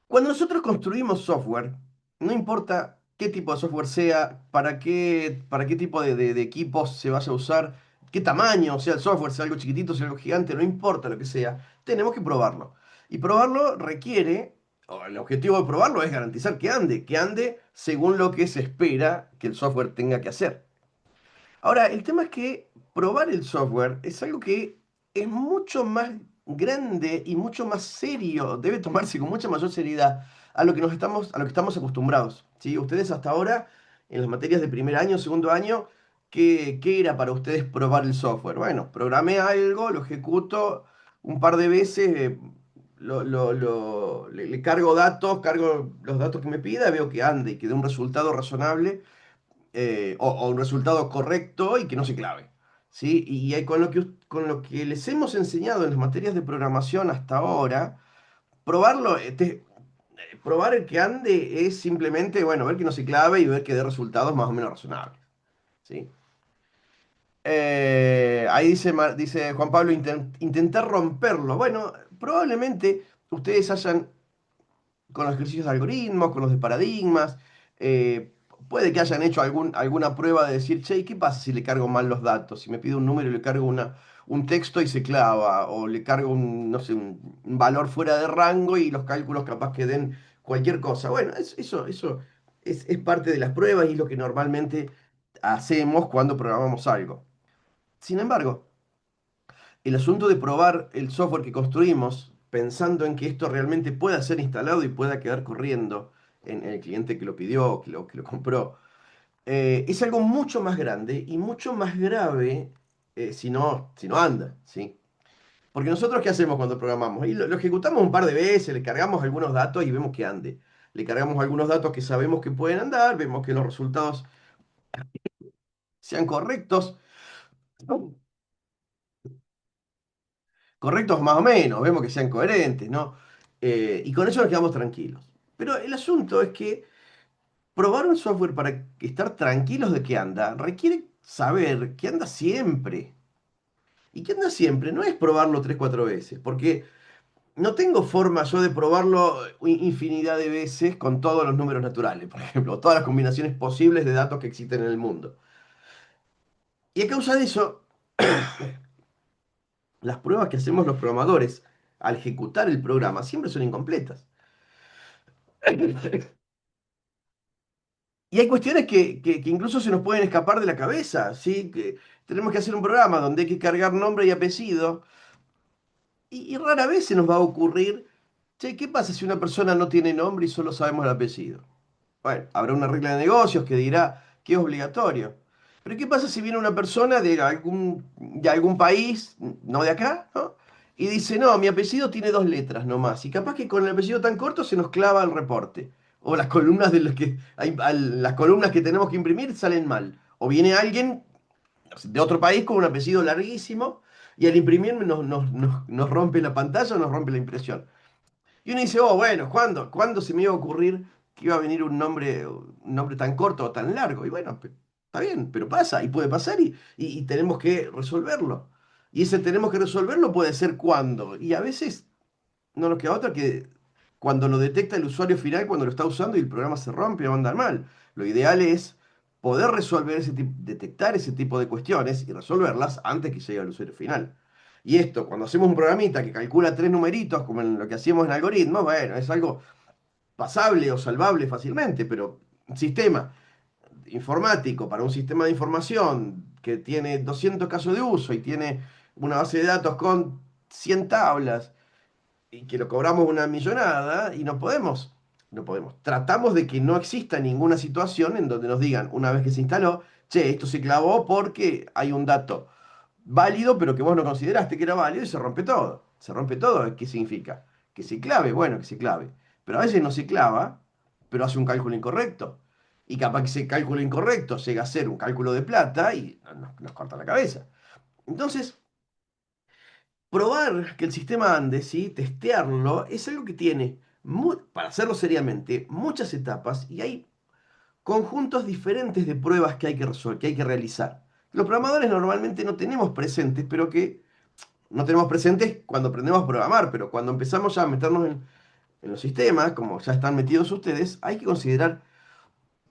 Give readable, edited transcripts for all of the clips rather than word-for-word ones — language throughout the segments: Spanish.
Cuando nosotros construimos software, no importa qué tipo de software sea, para qué tipo de equipos se vaya a usar, qué tamaño sea el software, sea algo chiquitito, sea algo gigante, no importa lo que sea, tenemos que probarlo. Y probarlo requiere, o el objetivo de probarlo es garantizar que ande según lo que se espera que el software tenga que hacer. Ahora, el tema es que probar el software es algo que es mucho más grande y mucho más serio, debe tomarse con mucha mayor seriedad a lo que estamos acostumbrados, ¿sí? Ustedes hasta ahora, en las materias de primer año, segundo año, ¿qué era para ustedes probar el software? Bueno, programé algo, lo ejecuto un par de veces, le cargo datos, cargo los datos que me pida, veo que ande y que dé un resultado razonable o un resultado correcto y que no se clave. ¿Sí? Y ahí con lo que les hemos enseñado en las materias de programación hasta ahora, probarlo, probar el que ande es simplemente, bueno, ver que no se clave y ver que dé resultados más o menos razonables. ¿Sí? Ahí dice Juan Pablo, intentar romperlo. Bueno, probablemente ustedes hayan con los ejercicios de algoritmos, con los de paradigmas. Puede que hayan hecho alguna prueba de decir, che, ¿qué pasa si le cargo mal los datos? Si me pide un número y le cargo un texto y se clava, o le cargo no sé, un valor fuera de rango y los cálculos capaz que den cualquier cosa. Bueno, eso es parte de las pruebas y es lo que normalmente hacemos cuando programamos algo. Sin embargo, el asunto de probar el software que construimos, pensando en que esto realmente pueda ser instalado y pueda quedar corriendo en el cliente que lo pidió, que lo compró, es algo mucho más grande y mucho más grave si no anda, ¿sí? Porque nosotros, ¿qué hacemos cuando programamos? Y lo ejecutamos un par de veces, le cargamos algunos datos y vemos que ande. Le cargamos algunos datos que sabemos que pueden andar, vemos que los resultados sean correctos. Correctos más o menos, vemos que sean coherentes, ¿no? Y con eso nos quedamos tranquilos. Pero el asunto es que probar un software para estar tranquilos de que anda requiere saber que anda siempre. Y que anda siempre no es probarlo tres, cuatro veces, porque no tengo forma yo de probarlo infinidad de veces con todos los números naturales, por ejemplo, todas las combinaciones posibles de datos que existen en el mundo. Y a causa de eso, las pruebas que hacemos los programadores al ejecutar el programa siempre son incompletas. Y hay cuestiones que incluso se nos pueden escapar de la cabeza, ¿sí? Que tenemos que hacer un programa donde hay que cargar nombre y apellido, y rara vez se nos va a ocurrir, che, ¿qué pasa si una persona no tiene nombre y solo sabemos el apellido? Bueno, habrá una regla de negocios que dirá que es obligatorio. Pero ¿qué pasa si viene una persona de algún país, no de acá, ¿no? Y dice, no, mi apellido tiene dos letras nomás. Y capaz que con el apellido tan corto se nos clava el reporte. O las columnas las columnas que tenemos que imprimir salen mal. O viene alguien de otro país con un apellido larguísimo y al imprimir nos rompe la pantalla o nos rompe la impresión. Y uno dice, oh, bueno, ¿cuándo se me iba a ocurrir que iba a venir un nombre tan corto o tan largo? Y bueno, está bien, pero pasa, y puede pasar, y tenemos que resolverlo. Y ese tenemos que resolverlo puede ser cuando. Y a veces no nos queda otra que cuando lo detecta el usuario final, cuando lo está usando y el programa se rompe o anda mal. Lo ideal es poder detectar ese tipo de cuestiones y resolverlas antes que llegue al usuario final. Y esto, cuando hacemos un programita que calcula tres numeritos, como en lo que hacíamos en algoritmos, bueno, es algo pasable o salvable fácilmente, pero un sistema informático para un sistema de información que tiene 200 casos de uso y tiene una base de datos con 100 tablas y que lo cobramos una millonada y no podemos. Tratamos de que no exista ninguna situación en donde nos digan, una vez que se instaló, che, esto se clavó porque hay un dato válido, pero que vos no consideraste que era válido y se rompe todo. Se rompe todo, ¿qué significa? Que se clave, bueno, que se clave. Pero a veces no se clava, pero hace un cálculo incorrecto. Y capaz que ese cálculo incorrecto llega a ser un cálculo de plata y nos corta la cabeza. Entonces, probar que el sistema ande, ¿sí? Testearlo, es algo que tiene, para hacerlo seriamente, muchas etapas y hay conjuntos diferentes de pruebas que hay que resolver, que hay que realizar. Los programadores normalmente no tenemos presentes, pero que no tenemos presentes cuando aprendemos a programar, pero cuando empezamos ya a meternos En los sistemas, como ya están metidos ustedes, hay que considerar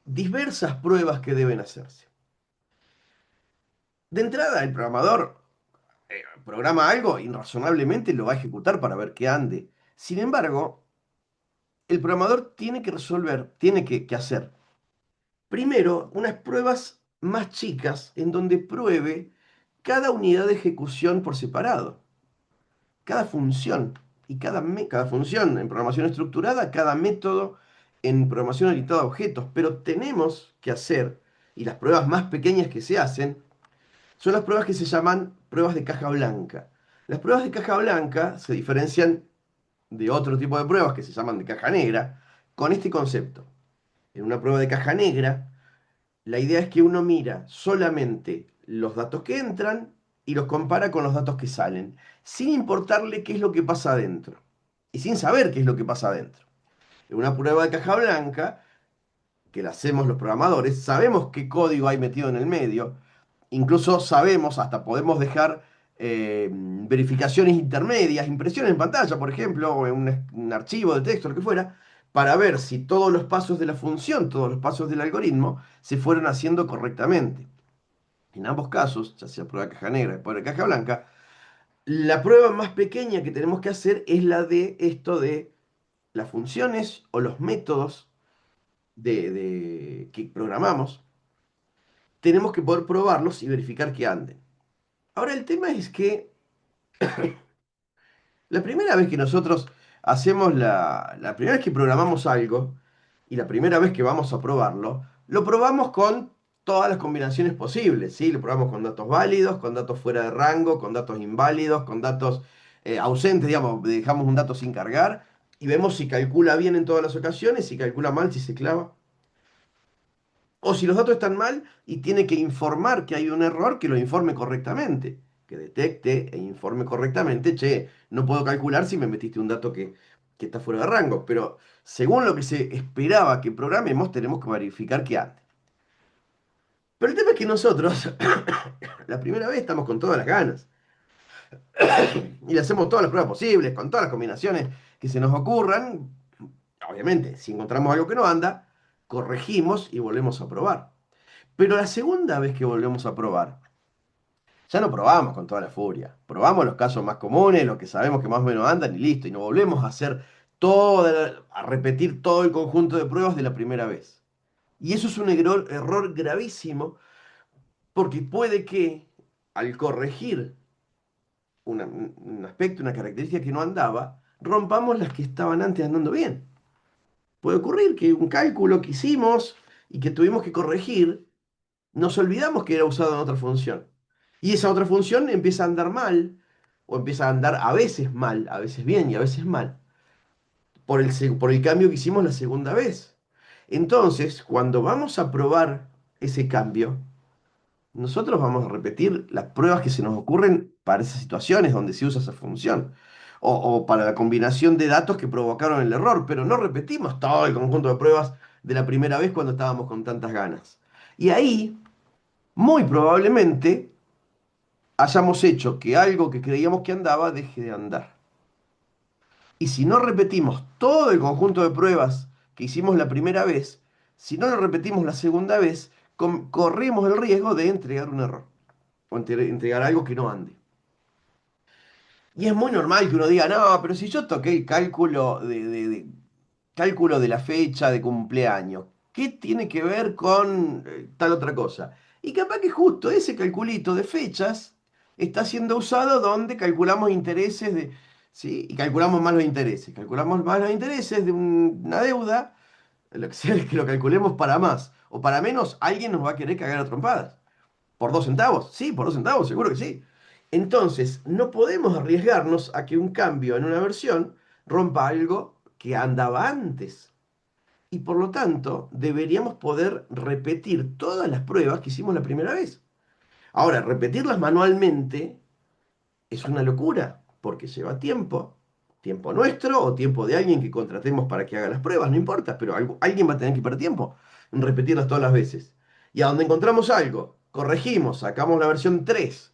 diversas pruebas que deben hacerse. De entrada, el programador programa algo y razonablemente lo va a ejecutar para ver que ande. Sin embargo, el programador tiene que resolver, tiene que hacer primero unas pruebas más chicas en donde pruebe cada unidad de ejecución por separado, cada función y cada función en programación estructurada, cada método en programación orientada a objetos. Pero tenemos que hacer, y las pruebas más pequeñas que se hacen, son las pruebas que se llaman pruebas de caja blanca. Las pruebas de caja blanca se diferencian de otro tipo de pruebas que se llaman de caja negra con este concepto. En una prueba de caja negra, la idea es que uno mira solamente los datos que entran y los compara con los datos que salen, sin importarle qué es lo que pasa adentro y sin saber qué es lo que pasa adentro. En una prueba de caja blanca, que la hacemos los programadores, sabemos qué código hay metido en el medio, incluso sabemos, hasta podemos dejar verificaciones intermedias, impresiones en pantalla, por ejemplo, o en un archivo de texto, lo que fuera, para ver si todos los pasos de la función, todos los pasos del algoritmo, se fueron haciendo correctamente. En ambos casos, ya sea prueba de caja negra o prueba de caja blanca, la prueba más pequeña que tenemos que hacer es la de esto de las funciones o los métodos que programamos. Tenemos que poder probarlos y verificar que anden. Ahora, el tema es que la primera vez que nosotros hacemos la primera vez que programamos algo y la primera vez que vamos a probarlo, lo probamos con todas las combinaciones posibles, ¿sí? Lo probamos con datos válidos, con datos fuera de rango, con datos inválidos, con datos ausentes, digamos, dejamos un dato sin cargar y vemos si calcula bien en todas las ocasiones, si calcula mal, si se clava. O si los datos están mal y tiene que informar que hay un error, que lo informe correctamente, que detecte e informe correctamente, che, no puedo calcular si me metiste un dato que está fuera de rango, pero según lo que se esperaba que programemos, tenemos que verificar que ande. Pero el tema es que nosotros, la primera vez estamos con todas las ganas y le hacemos todas las pruebas posibles, con todas las combinaciones que se nos ocurran. Obviamente, si encontramos algo que no anda, corregimos y volvemos a probar. Pero la segunda vez que volvemos a probar, ya no probamos con toda la furia. Probamos los casos más comunes, los que sabemos que más o menos andan y listo. Y no volvemos a hacer a repetir todo el conjunto de pruebas de la primera vez. Y eso es un error gravísimo porque puede que al corregir un aspecto, una característica que no andaba, rompamos las que estaban antes andando bien. Puede ocurrir que un cálculo que hicimos y que tuvimos que corregir nos olvidamos que era usado en otra función. Y esa otra función empieza a andar mal, o empieza a andar a veces mal, a veces bien y a veces mal, por el cambio que hicimos la segunda vez. Entonces, cuando vamos a probar ese cambio, nosotros vamos a repetir las pruebas que se nos ocurren para esas situaciones donde se usa esa función. O para la combinación de datos que provocaron el error, pero no repetimos todo el conjunto de pruebas de la primera vez cuando estábamos con tantas ganas. Y ahí muy probablemente hayamos hecho que algo que creíamos que andaba deje de andar. Y si no repetimos todo el conjunto de pruebas que hicimos la primera vez, si no lo repetimos la segunda vez, corremos el riesgo de entregar un error o entregar algo que no ande. Y es muy normal que uno diga, no, pero si yo toqué el cálculo cálculo de la fecha de cumpleaños, ¿qué tiene que ver con tal otra cosa? Y capaz que justo ese calculito de fechas está siendo usado donde calculamos intereses ¿sí? Y calculamos mal los intereses. Calculamos mal los intereses de una deuda, lo que sea es que lo calculemos para más o para menos, alguien nos va a querer cagar a trompadas. ¿Por 2 centavos? Sí, por 2 centavos, seguro que sí. Entonces, no podemos arriesgarnos a que un cambio en una versión rompa algo que andaba antes. Y por lo tanto, deberíamos poder repetir todas las pruebas que hicimos la primera vez. Ahora, repetirlas manualmente es una locura, porque lleva tiempo, tiempo nuestro o tiempo de alguien que contratemos para que haga las pruebas, no importa, pero alguien va a tener que perder tiempo en repetirlas todas las veces. Y a donde encontramos algo, corregimos, sacamos la versión 3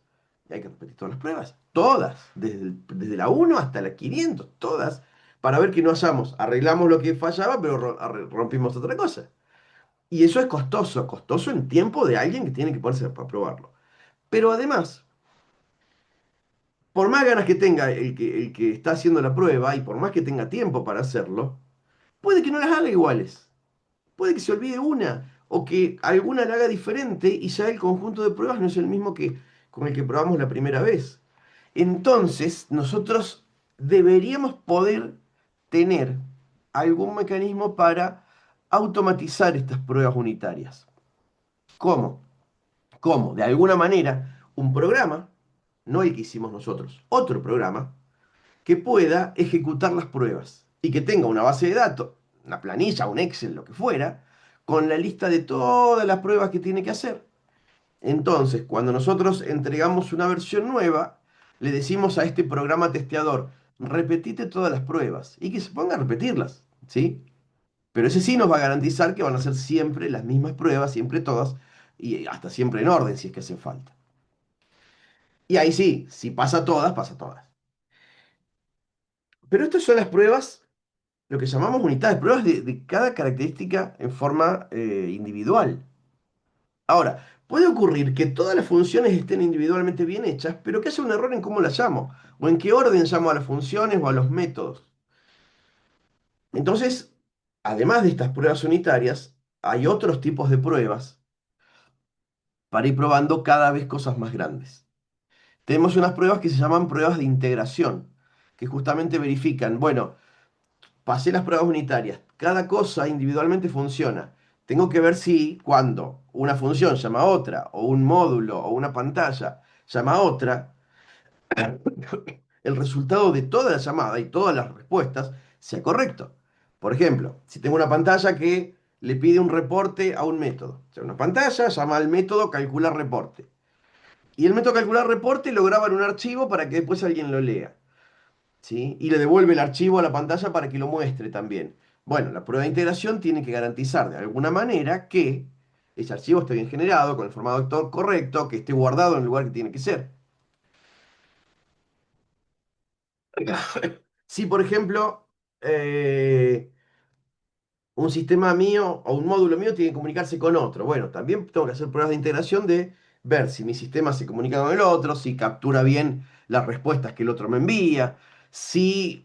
y hay que repetir todas las pruebas, todas, desde la 1 hasta la 500, todas, para ver que no hallamos. Arreglamos lo que fallaba, pero rompimos otra cosa. Y eso es costoso, costoso en tiempo de alguien que tiene que ponerse para probarlo. Pero además, por más ganas que tenga el que está haciendo la prueba y por más que tenga tiempo para hacerlo, puede que no las haga iguales. Puede que se olvide una o que alguna la haga diferente y ya el conjunto de pruebas no es el mismo que con el que probamos la primera vez. Entonces, nosotros deberíamos poder tener algún mecanismo para automatizar estas pruebas unitarias. ¿Cómo? ¿Cómo? De alguna manera, un programa, no el que hicimos nosotros, otro programa, que pueda ejecutar las pruebas y que tenga una base de datos, una planilla, un Excel, lo que fuera, con la lista de todas las pruebas que tiene que hacer. Entonces, cuando nosotros entregamos una versión nueva, le decimos a este programa testeador, repetite todas las pruebas y que se ponga a repetirlas, ¿sí? Pero ese sí nos va a garantizar que van a ser siempre las mismas pruebas, siempre todas, y hasta siempre en orden si es que hacen falta. Y ahí sí, si pasa todas, pasa todas. Pero estas son las pruebas, lo que llamamos unidades, pruebas de cada característica en forma individual. Ahora, puede ocurrir que todas las funciones estén individualmente bien hechas, pero que haya un error en cómo las llamo, o en qué orden llamo a las funciones o a los métodos. Entonces, además de estas pruebas unitarias, hay otros tipos de pruebas para ir probando cada vez cosas más grandes. Tenemos unas pruebas que se llaman pruebas de integración, que justamente verifican, bueno, pasé las pruebas unitarias, cada cosa individualmente funciona. Tengo que ver si cuando una función llama a otra, o un módulo o una pantalla llama a otra, el resultado de toda la llamada y todas las respuestas sea correcto. Por ejemplo, si tengo una pantalla que le pide un reporte a un método. O sea, una pantalla llama al método calcular reporte. Y el método calcular reporte lo graba en un archivo para que después alguien lo lea. ¿Sí? Y le devuelve el archivo a la pantalla para que lo muestre también. Bueno, la prueba de integración tiene que garantizar de alguna manera que ese archivo esté bien generado, con el formato vector correcto, que esté guardado en el lugar que tiene que ser. Si, por ejemplo, un sistema mío o un módulo mío tiene que comunicarse con otro, bueno, también tengo que hacer pruebas de integración de ver si mi sistema se comunica con el otro, si captura bien las respuestas que el otro me envía, si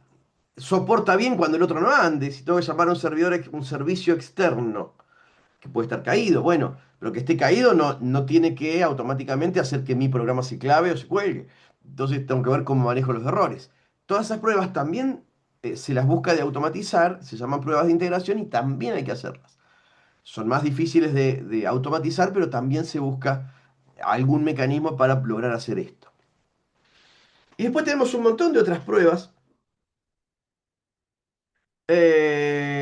soporta bien cuando el otro no ande, si tengo que llamar a un servidor, un servicio externo que puede estar caído, bueno, pero que esté caído no tiene que automáticamente hacer que mi programa se clave o se cuelgue. Entonces tengo que ver cómo manejo los errores. Todas esas pruebas también se las busca de automatizar, se llaman pruebas de integración y también hay que hacerlas. Son más difíciles de automatizar, pero también se busca algún mecanismo para lograr hacer esto. Y después tenemos un montón de otras pruebas.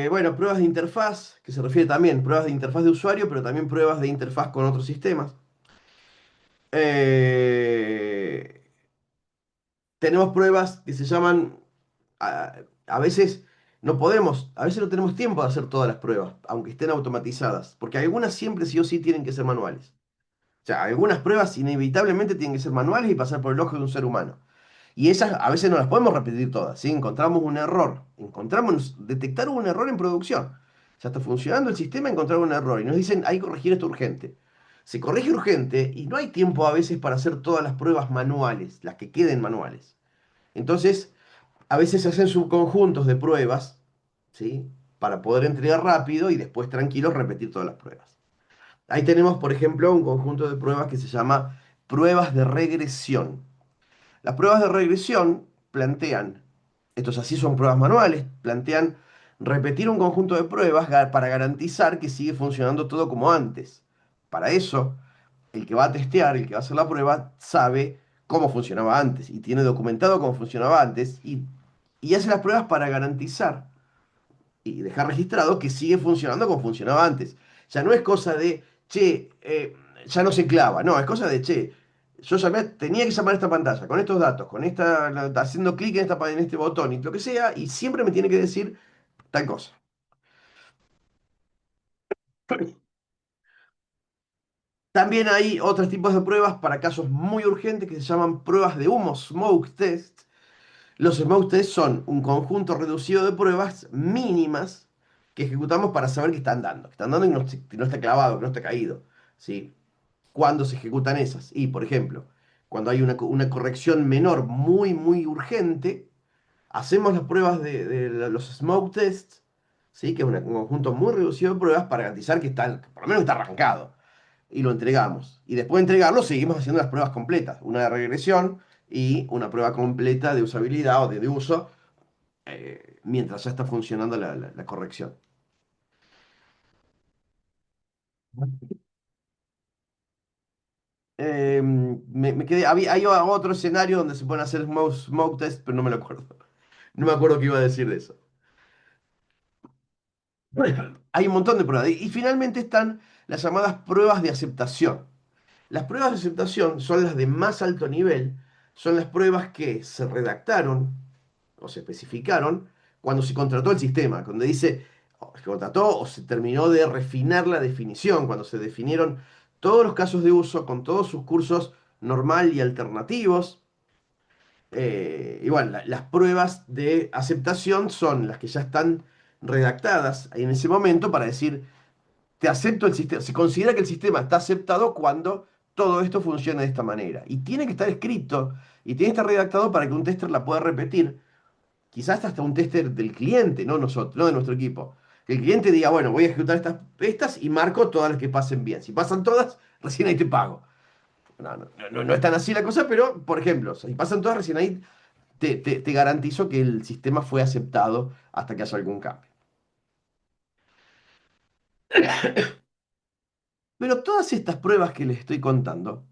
Bueno, pruebas de interfaz, que se refiere también, pruebas de interfaz de usuario, pero también pruebas de interfaz con otros sistemas. Eh, Tenemos pruebas que se llaman, a veces no podemos, a veces no tenemos tiempo de hacer todas las pruebas, aunque estén automatizadas, porque algunas siempre sí o sí tienen que ser manuales. O sea, algunas pruebas inevitablemente tienen que ser manuales y pasar por el ojo de un ser humano. Y esas a veces no las podemos repetir todas, ¿sí? Encontramos un error, detectar un error en producción. Ya está funcionando el sistema, encontraron un error y nos dicen, hay que corregir esto urgente. Se corrige urgente y no hay tiempo a veces para hacer todas las pruebas manuales, las que queden manuales. Entonces, a veces se hacen subconjuntos de pruebas, ¿sí? Para poder entregar rápido y después tranquilos repetir todas las pruebas. Ahí tenemos, por ejemplo, un conjunto de pruebas que se llama pruebas de regresión. Las pruebas de regresión plantean, estos así son pruebas manuales, plantean repetir un conjunto de pruebas para garantizar que sigue funcionando todo como antes. Para eso, el que va a testear, el que va a hacer la prueba, sabe cómo funcionaba antes y tiene documentado cómo funcionaba antes y hace las pruebas para garantizar y dejar registrado que sigue funcionando como funcionaba antes. Ya no es cosa de, che, ya no se clava, no, es cosa de, che, yo llamé, tenía que llamar a esta pantalla, con estos datos, con esta, haciendo clic en, en este botón y lo que sea, y siempre me tiene que decir tal cosa. También hay otros tipos de pruebas para casos muy urgentes que se llaman pruebas de humo, smoke test, Los smoke tests son un conjunto reducido de pruebas mínimas que ejecutamos para saber que están dando y no está clavado, que no está caído, ¿sí? ¿Cuándo se ejecutan esas? Y, por ejemplo, cuando hay una corrección menor muy urgente, hacemos las pruebas de los smoke tests, ¿sí? Que es un conjunto muy reducido de pruebas para garantizar que por lo menos está arrancado. Y lo entregamos. Y después de entregarlo, seguimos haciendo las pruebas completas. Una de regresión y una prueba completa de usabilidad o de uso, mientras ya está funcionando la corrección. Me quedé, hay otro escenario donde se pueden hacer smoke test, pero no me lo acuerdo. No me acuerdo qué iba a decir de eso. Bueno, hay un montón de pruebas. Y finalmente están las llamadas pruebas de aceptación. Las pruebas de aceptación son las de más alto nivel, son las pruebas que se redactaron o se especificaron cuando se contrató el sistema, cuando dice, se contrató o se terminó de refinar la definición, cuando se definieron todos los casos de uso con todos sus cursos normal y alternativos. Y bueno, las pruebas de aceptación son las que ya están redactadas en ese momento para decir, te acepto el sistema. Se considera que el sistema está aceptado cuando todo esto funciona de esta manera. Y tiene que estar escrito y tiene que estar redactado para que un tester la pueda repetir. Quizás hasta un tester del cliente, no nosotros, no de nuestro equipo. Que el cliente diga, bueno, voy a ejecutar estas y marco todas las que pasen bien. Si pasan todas, recién ahí te pago. No es tan así la cosa, pero, por ejemplo, si pasan todas, recién ahí te garantizo que el sistema fue aceptado hasta que haya algún cambio. Pero todas estas pruebas que les estoy contando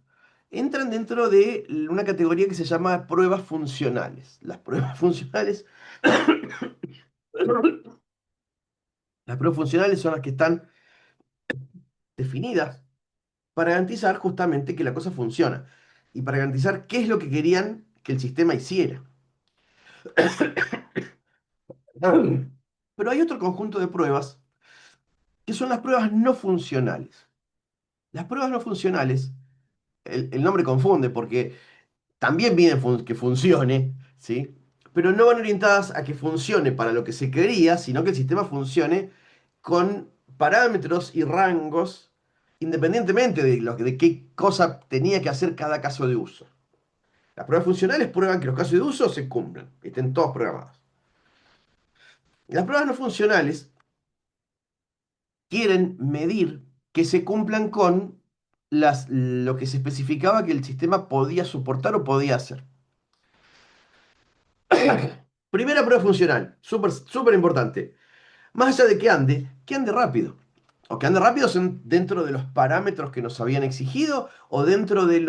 entran dentro de una categoría que se llama pruebas funcionales. Las pruebas funcionales, las pruebas funcionales son las que están definidas para garantizar justamente que la cosa funciona y para garantizar qué es lo que querían que el sistema hiciera. Pero hay otro conjunto de pruebas que son las pruebas no funcionales. Las pruebas no funcionales, el nombre confunde porque también piden que funcione, ¿sí? Pero no van orientadas a que funcione para lo que se quería, sino que el sistema funcione con parámetros y rangos independientemente de qué cosa tenía que hacer cada caso de uso. Las pruebas funcionales prueban que los casos de uso se cumplan, que estén todos programados. Las pruebas no funcionales quieren medir que se cumplan con lo que se especificaba que el sistema podía soportar o podía hacer. Primera prueba funcional, súper importante. Más allá de que ande rápido. O que ande rápido son dentro de los parámetros que nos habían exigido o dentro de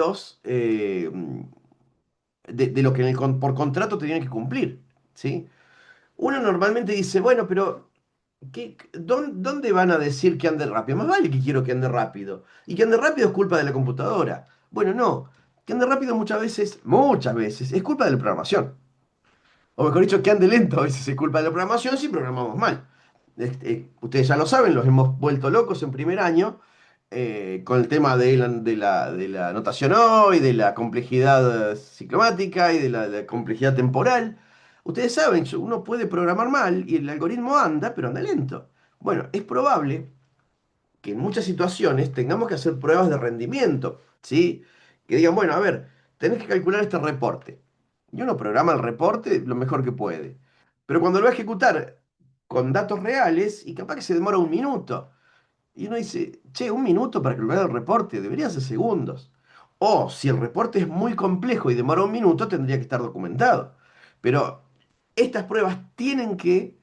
de lo que por contrato tenían que cumplir. ¿Sí? Uno normalmente dice, bueno, pero ¿dónde van a decir que ande rápido? Más vale que quiero que ande rápido. Y que ande rápido es culpa de la computadora. Bueno, no. Que ande rápido muchas veces, es culpa de la programación. O mejor dicho, que ande lento, a veces es culpa de la programación si programamos mal. Ustedes ya lo saben, los hemos vuelto locos en primer año con el tema de la notación hoy, de la complejidad ciclomática y de la complejidad temporal. Ustedes saben, uno puede programar mal y el algoritmo anda, pero anda lento. Bueno, es probable que en muchas situaciones tengamos que hacer pruebas de rendimiento, ¿sí? Que digan, bueno, a ver, tenés que calcular este reporte. Y uno programa el reporte lo mejor que puede. Pero cuando lo va a ejecutar con datos reales, y capaz que se demora un minuto. Y uno dice, che, un minuto para calcular el reporte, debería ser segundos. O si el reporte es muy complejo y demora un minuto, tendría que estar documentado. Pero estas pruebas tienen que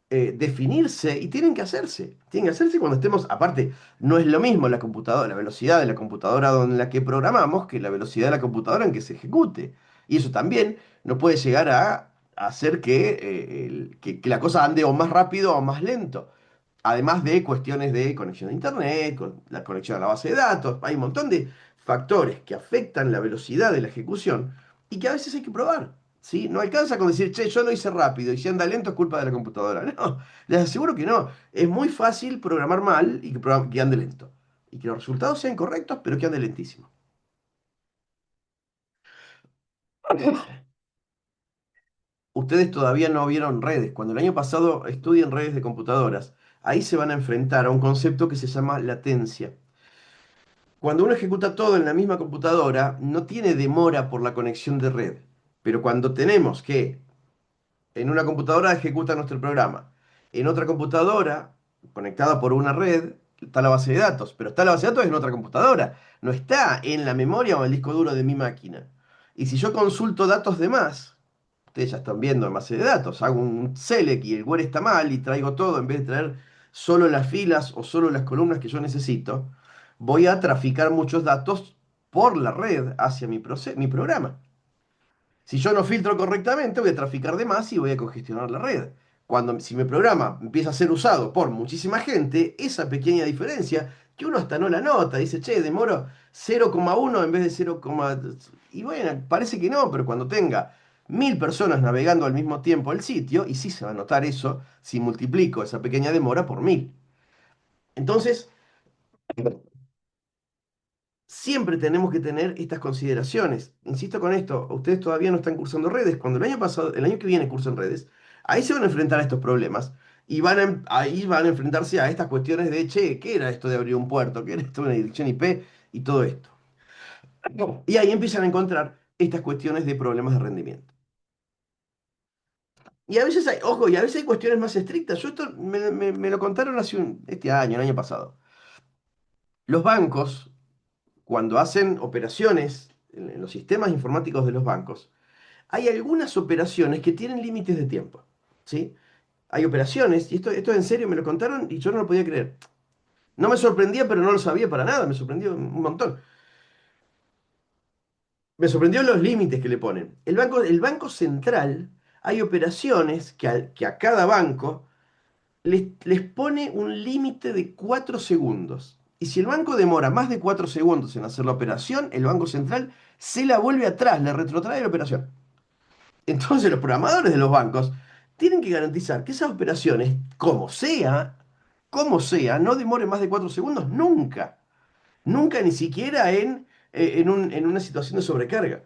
definirse y tienen que hacerse. Tienen que hacerse cuando estemos, aparte, no es lo mismo la computadora, la velocidad de la computadora en la que programamos que la velocidad de la computadora en que se ejecute. Y eso también nos puede llegar a hacer que la cosa ande o más rápido o más lento. Además de cuestiones de conexión a internet, con la conexión a la base de datos, hay un montón de factores que afectan la velocidad de la ejecución y que a veces hay que probar. ¿Sí? No alcanza con decir, che, yo lo hice rápido y si anda lento es culpa de la computadora. No, les aseguro que no. Es muy fácil programar mal y que ande lento. Y que los resultados sean correctos, pero que ande lentísimo. Ustedes todavía no vieron redes. Cuando el año pasado estudien redes de computadoras, ahí se van a enfrentar a un concepto que se llama latencia. Cuando uno ejecuta todo en la misma computadora, no tiene demora por la conexión de red. Pero cuando tenemos que en una computadora ejecuta nuestro programa, en otra computadora, conectada por una red, está la base de datos, pero está la base de datos en otra computadora, no está en la memoria o en el disco duro de mi máquina. Y si yo consulto datos de más, ustedes ya están viendo en base de datos, hago un select y el where está mal y traigo todo en vez de traer solo las filas o solo las columnas que yo necesito, voy a traficar muchos datos por la red hacia mi programa. Si yo no filtro correctamente, voy a traficar de más y voy a congestionar la red. Si mi programa empieza a ser usado por muchísima gente, esa pequeña diferencia, que uno hasta no la nota, dice, che, demoro 0,1 en vez de 0, y bueno, parece que no, pero cuando tenga 1000 personas navegando al mismo tiempo el sitio, y sí se va a notar eso si multiplico esa pequeña demora por 1000. Entonces, siempre tenemos que tener estas consideraciones. Insisto con esto, ustedes todavía no están cursando redes. Cuando el año pasado, el año que viene cursen redes, ahí se van a enfrentar a estos problemas y ahí van a enfrentarse a estas cuestiones de, che, ¿qué era esto de abrir un puerto? ¿Qué era esto de una dirección IP? Y todo esto. Y ahí empiezan a encontrar estas cuestiones de problemas de rendimiento. Y a veces hay, ojo, y a veces hay cuestiones más estrictas. Yo esto me lo contaron este año, el año pasado. Los bancos, cuando hacen operaciones en los sistemas informáticos de los bancos, hay algunas operaciones que tienen límites de tiempo, ¿sí? Hay operaciones, y esto en serio me lo contaron y yo no lo podía creer. No me sorprendía, pero no lo sabía para nada, me sorprendió un montón. Me sorprendió los límites que le ponen. El banco central, hay operaciones que a cada banco les pone un límite de 4 segundos. Y si el banco demora más de 4 segundos en hacer la operación, el banco central se la vuelve atrás, le retrotrae la operación. Entonces los programadores de los bancos tienen que garantizar que esas operaciones, como sea, no demoren más de 4 segundos nunca. Nunca, ni siquiera en una situación de sobrecarga.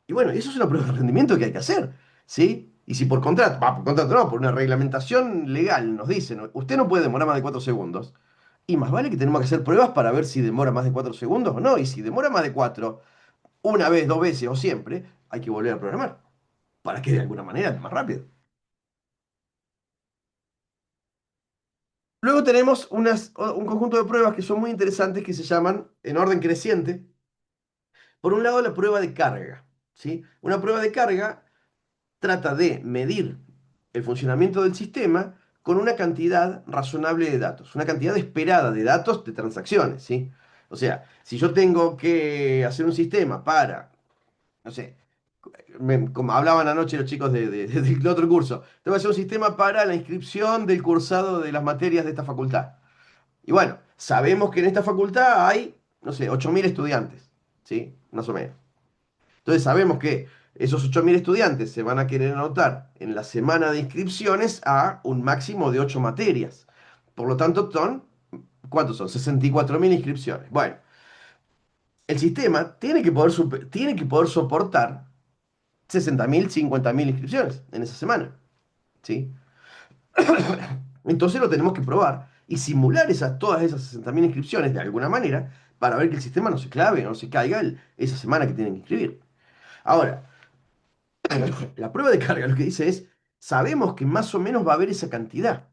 Y bueno, eso es una prueba de rendimiento que hay que hacer, ¿sí? Y si por contrato no, por una reglamentación legal nos dicen, usted no puede demorar más de 4 segundos, y más vale que tenemos que hacer pruebas para ver si demora más de 4 segundos o no. Y si demora más de 4, una vez, dos veces o siempre, hay que volver a programar para que de alguna manera es más rápido. Luego tenemos un conjunto de pruebas que son muy interesantes que se llaman en orden creciente. Por un lado, la prueba de carga, ¿sí? Una prueba de carga trata de medir el funcionamiento del sistema con una cantidad razonable de datos, una cantidad esperada de datos de transacciones, ¿sí? O sea, si yo tengo que hacer un sistema para, no sé, como hablaban anoche los chicos del otro curso, tengo que hacer un sistema para la inscripción del cursado de las materias de esta facultad. Y bueno, sabemos que en esta facultad hay, no sé, 8000 estudiantes, ¿sí? Más o menos. Entonces sabemos que esos 8000 estudiantes se van a querer anotar en la semana de inscripciones a un máximo de 8 materias. Por lo tanto, ¿cuántos son? 64.000 inscripciones. Bueno, el sistema tiene que poder soportar 60.000, 50.000 inscripciones en esa semana, ¿sí? Entonces lo tenemos que probar y simular todas esas 60.000 inscripciones de alguna manera para ver que el sistema no se clave, no se caiga esa semana que tienen que inscribir. Ahora, la prueba de carga lo que dice es, sabemos que más o menos va a haber esa cantidad.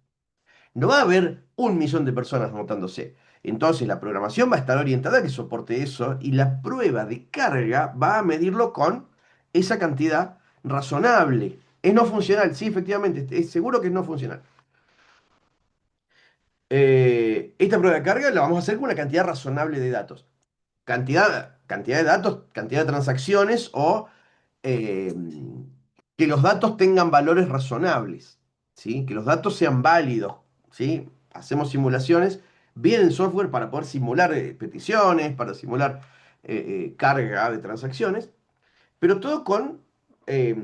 No va a haber 1 millón de personas anotándose. Entonces la programación va a estar orientada a que soporte eso y la prueba de carga va a medirlo con esa cantidad razonable. Es no funcional, sí, efectivamente, es seguro que es no funcional. Esta prueba de carga la vamos a hacer con una cantidad razonable de datos. Cantidad de datos, cantidad de transacciones o eh, que los datos tengan valores razonables, ¿sí? Que los datos sean válidos, ¿sí? Hacemos simulaciones bien en software para poder simular peticiones, para simular carga de transacciones, pero todo con eh,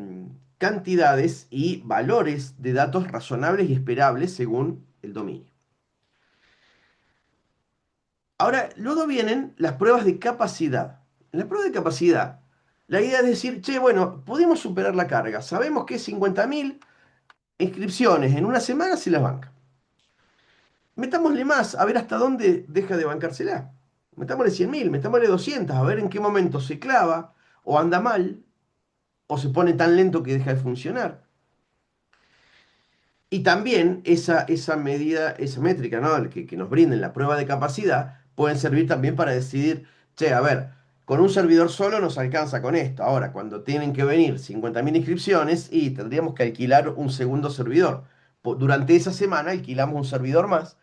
cantidades y valores de datos razonables y esperables según el dominio. Ahora, luego vienen las pruebas de capacidad. En la prueba de capacidad La idea es decir, che, bueno, pudimos superar la carga. Sabemos que 50.000 inscripciones en una semana se las banca. Metámosle más, a ver hasta dónde deja de bancársela. Metámosle 100.000, metámosle 200, a ver en qué momento se clava, o anda mal, o se pone tan lento que deja de funcionar. Y también esa medida, esa métrica, ¿no? Que nos brinden la prueba de capacidad, pueden servir también para decidir, che, a ver, con un servidor solo nos alcanza con esto. Ahora, cuando tienen que venir 50.000 inscripciones y tendríamos que alquilar un segundo servidor. Durante esa semana alquilamos un servidor más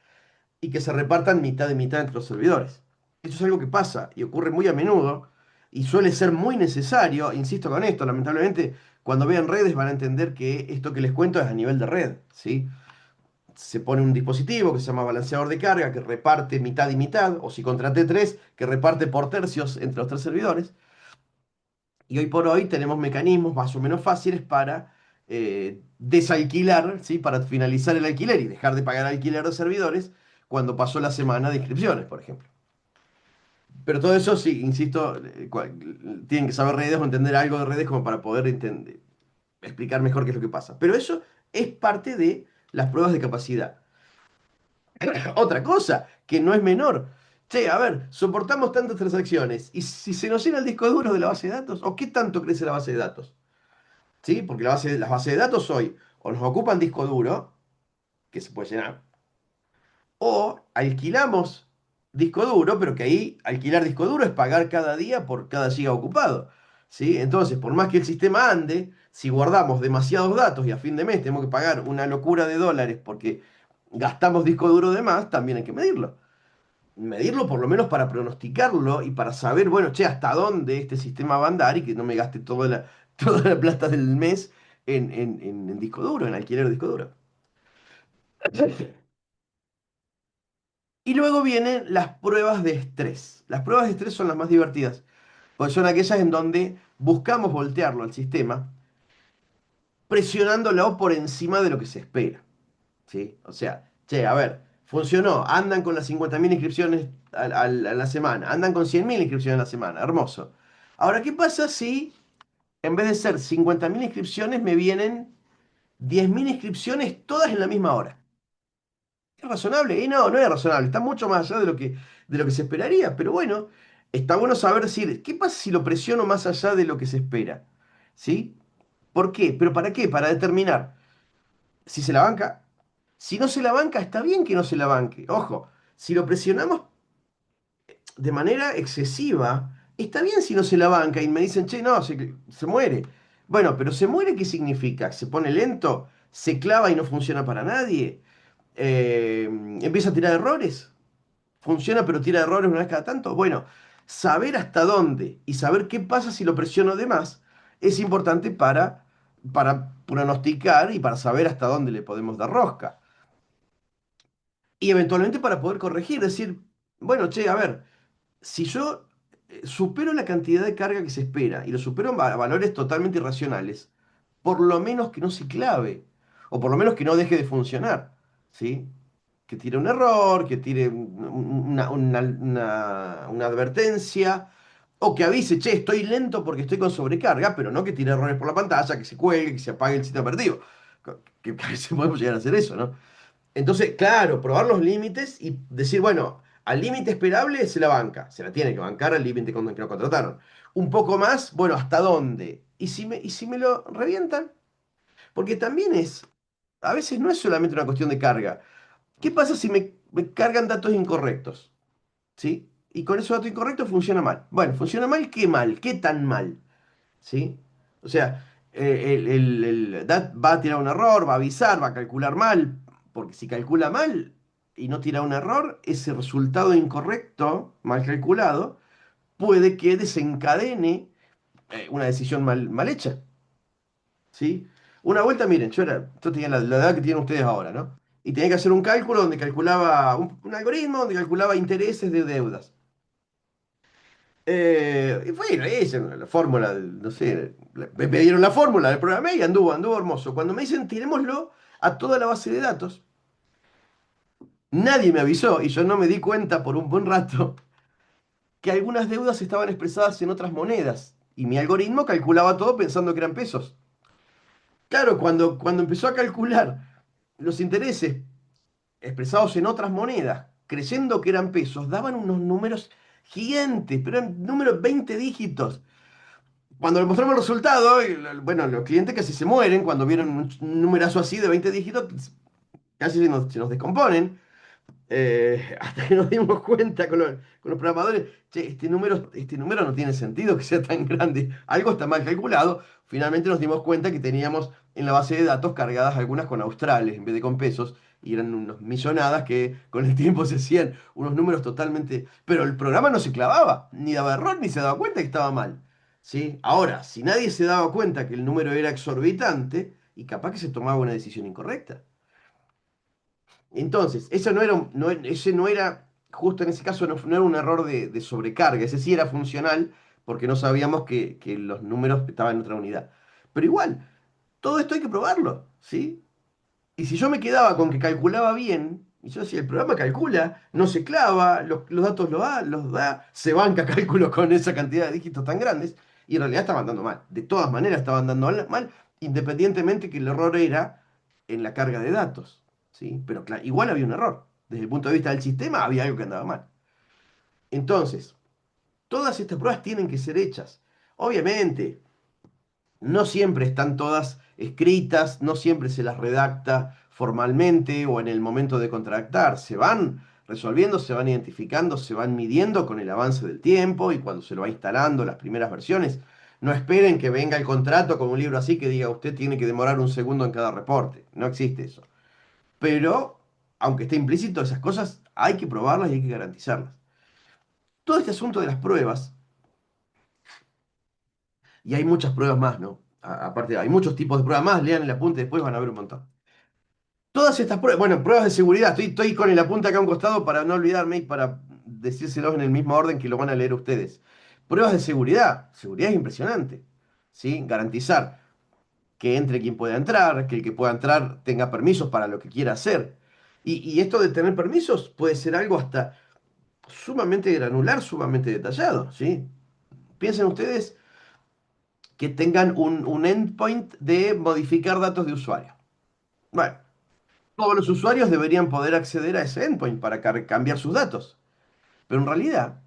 y que se repartan mitad de mitad entre los servidores. Esto es algo que pasa y ocurre muy a menudo y suele ser muy necesario, insisto con esto, lamentablemente cuando vean redes van a entender que esto que les cuento es a nivel de red, ¿sí? Se pone un dispositivo que se llama balanceador de carga que reparte mitad y mitad, o si contraté tres, que reparte por tercios entre los tres servidores. Y hoy por hoy tenemos mecanismos más o menos fáciles para desalquilar, ¿sí? Para finalizar el alquiler y dejar de pagar alquiler de servidores cuando pasó la semana de inscripciones, por ejemplo. Pero todo eso, sí, insisto, tienen que saber redes o entender algo de redes como para poder explicar mejor qué es lo que pasa. Pero eso es parte de las pruebas de capacidad. Otra cosa que no es menor. Che, a ver, soportamos tantas transacciones. ¿Y si se nos llena el disco duro de la base de datos? ¿O qué tanto crece la base de datos? ¿Sí? Porque las bases de datos hoy o nos ocupan disco duro, que se puede llenar, o alquilamos disco duro, pero que ahí alquilar disco duro es pagar cada día por cada giga ocupado. ¿Sí? Entonces, por más que el sistema ande, si guardamos demasiados datos y a fin de mes tenemos que pagar una locura de dólares porque gastamos disco duro de más, también hay que medirlo. Medirlo por lo menos para pronosticarlo y para saber, bueno, che, hasta dónde este sistema va a andar y que no me gaste toda la plata del mes en disco duro, en alquiler de disco duro. Y luego vienen las pruebas de estrés. Las pruebas de estrés son las más divertidas, porque son aquellas en donde buscamos voltearlo al sistema, presionándolo por encima de lo que se espera. ¿Sí? O sea, che, a ver, funcionó, andan con las 50.000 inscripciones a la semana, andan con 100.000 inscripciones a la semana, hermoso. Ahora, ¿qué pasa si en vez de ser 50.000 inscripciones me vienen 10.000 inscripciones todas en la misma hora? ¿Es razonable? Y no, no es razonable, está mucho más allá de lo que se esperaría, pero bueno, está bueno saber decir, ¿qué pasa si lo presiono más allá de lo que se espera? ¿Sí? ¿Por qué? ¿Pero para qué? Para determinar si se la banca. Si no se la banca, está bien que no se la banque. Ojo, si lo presionamos de manera excesiva, está bien si no se la banca y me dicen, che, no, se muere. Bueno, pero ¿se muere qué significa? ¿Se pone lento? ¿Se clava y no funciona para nadie? ¿Empieza a tirar errores? ¿Funciona pero tira errores una vez cada tanto? Bueno, saber hasta dónde y saber qué pasa si lo presiono de más es importante para pronosticar y para saber hasta dónde le podemos dar rosca. Y eventualmente para poder corregir, decir, bueno, che, a ver, si yo supero la cantidad de carga que se espera y lo supero a valores totalmente irracionales, por lo menos que no se clave, o por lo menos que no deje de funcionar, ¿sí? Que tire un error, que tire una advertencia, o que avise, che, estoy lento porque estoy con sobrecarga, pero no que tire errores por la pantalla, que se cuelgue, que se apague el sistema operativo. Que a veces podemos llegar a hacer eso, ¿no? Entonces, claro, probar los límites y decir, bueno, al límite esperable se la banca, se la tiene que bancar al límite con el que lo contrataron. Un poco más, bueno, ¿hasta dónde? ¿Y si me lo revientan? Porque también a veces no es solamente una cuestión de carga. ¿Qué pasa si me cargan datos incorrectos? ¿Sí? Y con esos datos incorrectos funciona mal. Bueno, ¿funciona mal? ¿Qué mal? ¿Qué tan mal? ¿Sí? O sea, el DAT va a tirar un error, va a avisar, va a calcular mal, porque si calcula mal y no tira un error, ese resultado incorrecto, mal calculado, puede que desencadene una decisión mal hecha. ¿Sí? Una vuelta, miren, yo tenía la edad que tienen ustedes ahora, ¿no? Y tenía que hacer un cálculo donde calculaba, un algoritmo donde calculaba intereses de deudas. Y bueno, hice la fórmula, no sé, me pidieron la fórmula, le programé y anduvo hermoso. Cuando me dicen tirémoslo a toda la base de datos, nadie me avisó y yo no me di cuenta por un buen rato que algunas deudas estaban expresadas en otras monedas. Y mi algoritmo calculaba todo pensando que eran pesos. Claro, cuando empezó a calcular los intereses expresados en otras monedas, creyendo que eran pesos, daban unos números gigantes, pero eran números 20 dígitos. Cuando le mostramos el resultado, bueno, los clientes casi se mueren cuando vieron un numerazo así de 20 dígitos, casi se nos descomponen. Hasta que nos dimos cuenta con los programadores, che, este número no tiene sentido que sea tan grande, algo está mal calculado. Finalmente nos dimos cuenta que teníamos en la base de datos cargadas algunas con australes en vez de con pesos, y eran unos millonadas que con el tiempo se hacían unos números totalmente. Pero el programa no se clavaba, ni daba error, ni se daba cuenta que estaba mal. ¿Sí? Ahora, si nadie se daba cuenta que el número era exorbitante, y capaz que se tomaba una decisión incorrecta. Entonces, eso no era, ese no era, justo en ese caso, no era un error de sobrecarga, ese sí era funcional porque no sabíamos que los números estaban en otra unidad. Pero igual, todo esto hay que probarlo, ¿sí? Y si yo me quedaba con que calculaba bien, y yo decía, el programa calcula, no se clava, los datos los da, se banca cálculos con esa cantidad de dígitos tan grandes, y en realidad estaban dando mal. De todas maneras estaban dando mal, independientemente que el error era en la carga de datos, ¿sí? Pero claro, igual había un error. Desde el punto de vista del sistema había algo que andaba mal. Entonces, todas estas pruebas tienen que ser hechas. Obviamente, no siempre están todas escritas, no siempre se las redacta formalmente o en el momento de contractar. Se van resolviendo, se van identificando, se van midiendo con el avance del tiempo y cuando se lo va instalando las primeras versiones. No esperen que venga el contrato con un libro así que diga usted tiene que demorar un segundo en cada reporte. No existe eso. Pero, aunque esté implícito, esas cosas hay que probarlas y hay que garantizarlas. Todo este asunto de las pruebas, y hay muchas pruebas más, ¿no? Aparte, hay muchos tipos de pruebas más, lean el apunte, después van a ver un montón. Todas estas pruebas, bueno, pruebas de seguridad, estoy con el apunte acá a un costado para no olvidarme y para decírselos en el mismo orden que lo van a leer ustedes. Pruebas de seguridad, seguridad es impresionante, ¿sí? Garantizar que entre quien pueda entrar, que el que pueda entrar tenga permisos para lo que quiera hacer. Y esto de tener permisos puede ser algo hasta sumamente granular, sumamente detallado, ¿sí? Piensen ustedes que tengan un endpoint de modificar datos de usuario. Bueno, todos los usuarios deberían poder acceder a ese endpoint para cambiar sus datos. Pero en realidad,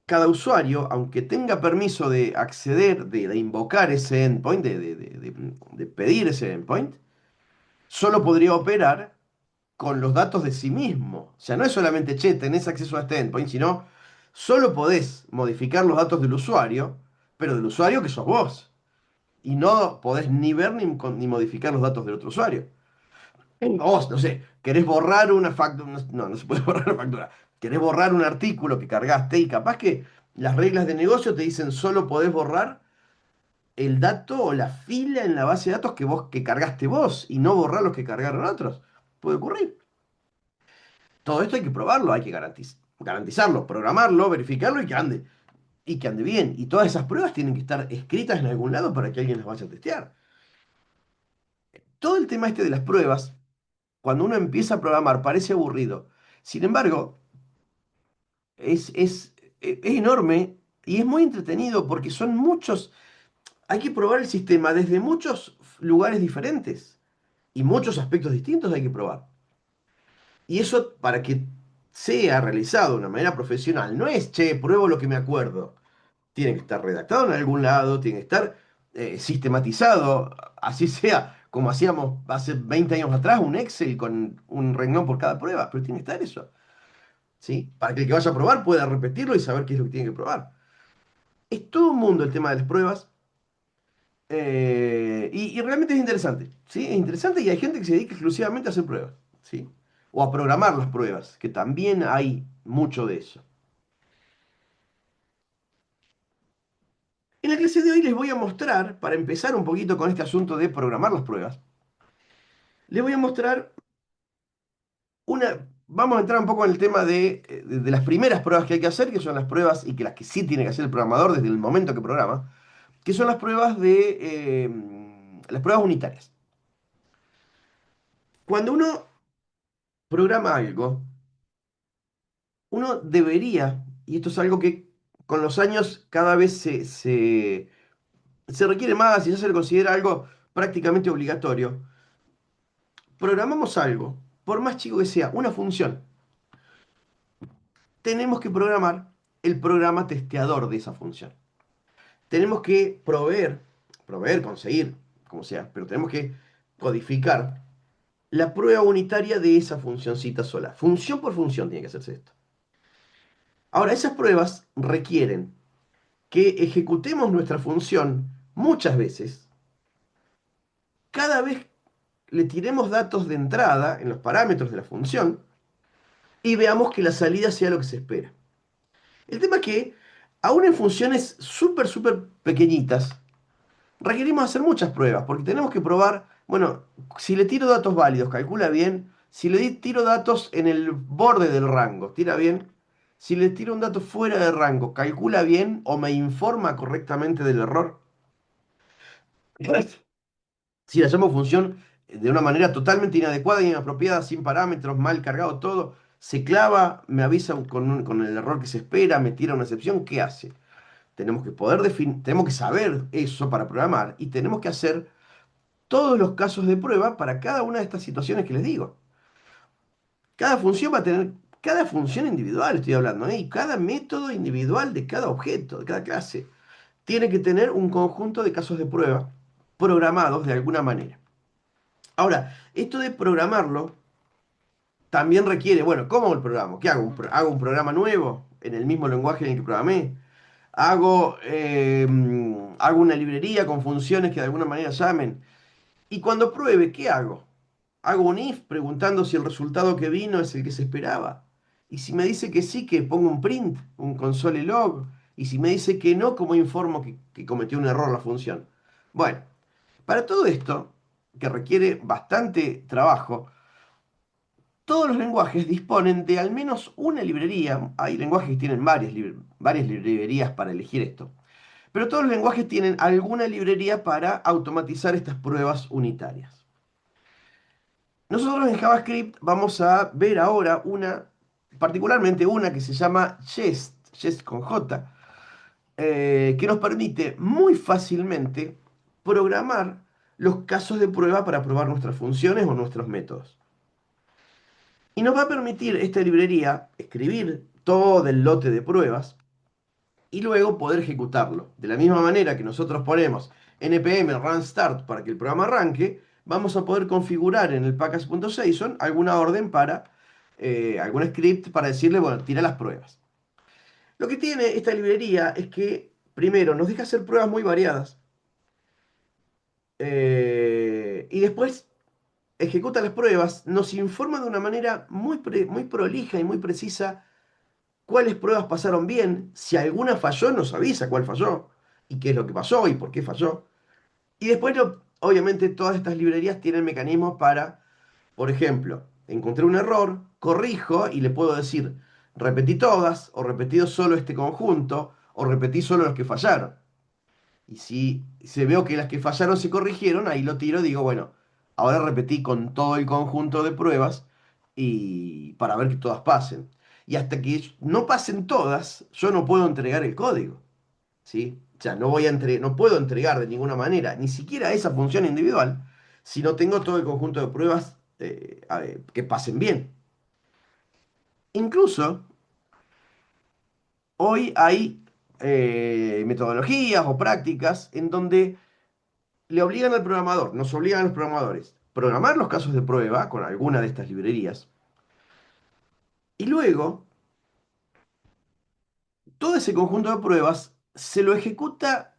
cada usuario, aunque tenga permiso de acceder, de invocar ese endpoint, de pedir ese endpoint, solo podría operar con los datos de sí mismo. O sea, no es solamente, che, tenés acceso a este endpoint, sino solo podés modificar los datos del usuario, pero del usuario que sos vos. Y no podés ni ver ni modificar los datos del otro usuario. Vos, no sé, querés borrar una factura, no, no se puede borrar una factura. Querés borrar un artículo que cargaste y capaz que las reglas de negocio te dicen solo podés borrar el dato o la fila en la base de datos que cargaste vos y no borrar los que cargaron otros. Puede ocurrir. Todo esto hay que probarlo, hay que garantizarlo, programarlo, verificarlo y que ande bien. Y todas esas pruebas tienen que estar escritas en algún lado para que alguien las vaya a testear. Todo el tema este de las pruebas, cuando uno empieza a programar, parece aburrido. Sin embargo, es enorme y es muy entretenido porque son muchos. Hay que probar el sistema desde muchos lugares diferentes y muchos aspectos distintos hay que probar. Y eso para que sea realizado de una manera profesional, no es, che, pruebo lo que me acuerdo. Tiene que estar redactado en algún lado, tiene que estar sistematizado, así sea como hacíamos hace 20 años atrás, un Excel con un renglón por cada prueba, pero tiene que estar eso, ¿sí? Para que el que vaya a probar pueda repetirlo y saber qué es lo que tiene que probar. Es todo un mundo el tema de las pruebas y realmente es interesante, ¿sí? Es interesante y hay gente que se dedica exclusivamente a hacer pruebas, ¿sí? O a programar las pruebas, que también hay mucho de eso. En la clase de hoy les voy a mostrar, para empezar un poquito con este asunto de programar las pruebas, les voy a mostrar vamos a entrar un poco en el tema de las primeras pruebas que hay que hacer, que son las pruebas y que las que sí tiene que hacer el programador desde el momento que programa, que son las pruebas unitarias. Cuando uno programa algo, uno debería, y esto es algo que con los años cada vez se requiere más y ya se le considera algo prácticamente obligatorio. Programamos algo, por más chico que sea, una función, tenemos que programar el programa testeador de esa función. Tenemos que conseguir, como sea, pero tenemos que codificar la prueba unitaria de esa funcioncita sola. Función por función tiene que hacerse esto. Ahora, esas pruebas requieren que ejecutemos nuestra función muchas veces, cada vez le tiremos datos de entrada en los parámetros de la función y veamos que la salida sea lo que se espera. El tema es que, aún en funciones súper pequeñitas, requerimos hacer muchas pruebas, porque tenemos que probar, bueno, si le tiro datos válidos, calcula bien. Si le tiro datos en el borde del rango, tira bien. Si le tiro un dato fuera de rango, calcula bien o me informa correctamente del error. Si la llamo función de una manera totalmente inadecuada y inapropiada, sin parámetros, mal cargado todo, se clava, me avisa con el error que se espera, me tira una excepción, ¿qué hace? Tenemos que poder definir, tenemos que saber eso para programar y tenemos que hacer todos los casos de prueba para cada una de estas situaciones que les digo. Cada función va a tener, cada función individual estoy hablando, ¿eh? Y cada método individual de cada objeto, de cada clase, tiene que tener un conjunto de casos de prueba programados de alguna manera. Ahora, esto de programarlo también requiere, bueno, ¿cómo lo programo? ¿Qué hago? ¿Hago un programa nuevo en el mismo lenguaje en el que programé? Hago una librería con funciones que de alguna manera llamen. Y cuando pruebe, ¿qué hago? Hago un if preguntando si el resultado que vino es el que se esperaba. Y si me dice que sí, que pongo un print, un console log. Y si me dice que no, ¿cómo informo que cometió un error la función? Bueno, para todo esto, que requiere bastante trabajo, todos los lenguajes disponen de al menos una librería. Hay lenguajes que tienen varias librerías para elegir esto. Pero todos los lenguajes tienen alguna librería para automatizar estas pruebas unitarias. Nosotros en JavaScript vamos a ver ahora particularmente una que se llama Jest con J, que nos permite muy fácilmente programar los casos de prueba para probar nuestras funciones o nuestros métodos. Y nos va a permitir esta librería escribir todo el lote de pruebas y luego poder ejecutarlo. De la misma manera que nosotros ponemos npm run start para que el programa arranque, vamos a poder configurar en el package.json alguna orden algún script para decirle, bueno, tira las pruebas. Lo que tiene esta librería es que, primero, nos deja hacer pruebas muy variadas y después ejecuta las pruebas, nos informa de una manera muy prolija y muy precisa cuáles pruebas pasaron bien. Si alguna falló, nos avisa cuál falló y qué es lo que pasó y por qué falló. Y después, obviamente, todas estas librerías tienen mecanismos para, por ejemplo, encontré un error, corrijo y le puedo decir, repetí todas, o repetí solo este conjunto, o repetí solo los que fallaron. Y si se veo que las que fallaron se corrigieron, ahí lo tiro y digo, bueno, ahora repetí con todo el conjunto de pruebas y para ver que todas pasen. Y hasta que no pasen todas, yo no puedo entregar el código, ¿sí? O sea, no puedo entregar de ninguna manera, ni siquiera esa función individual, si no tengo todo el conjunto de pruebas que pasen bien. Incluso hoy hay metodologías o prácticas en donde le obligan al programador, nos obligan a los programadores, programar los casos de prueba con alguna de estas librerías y luego todo ese conjunto de pruebas se lo ejecuta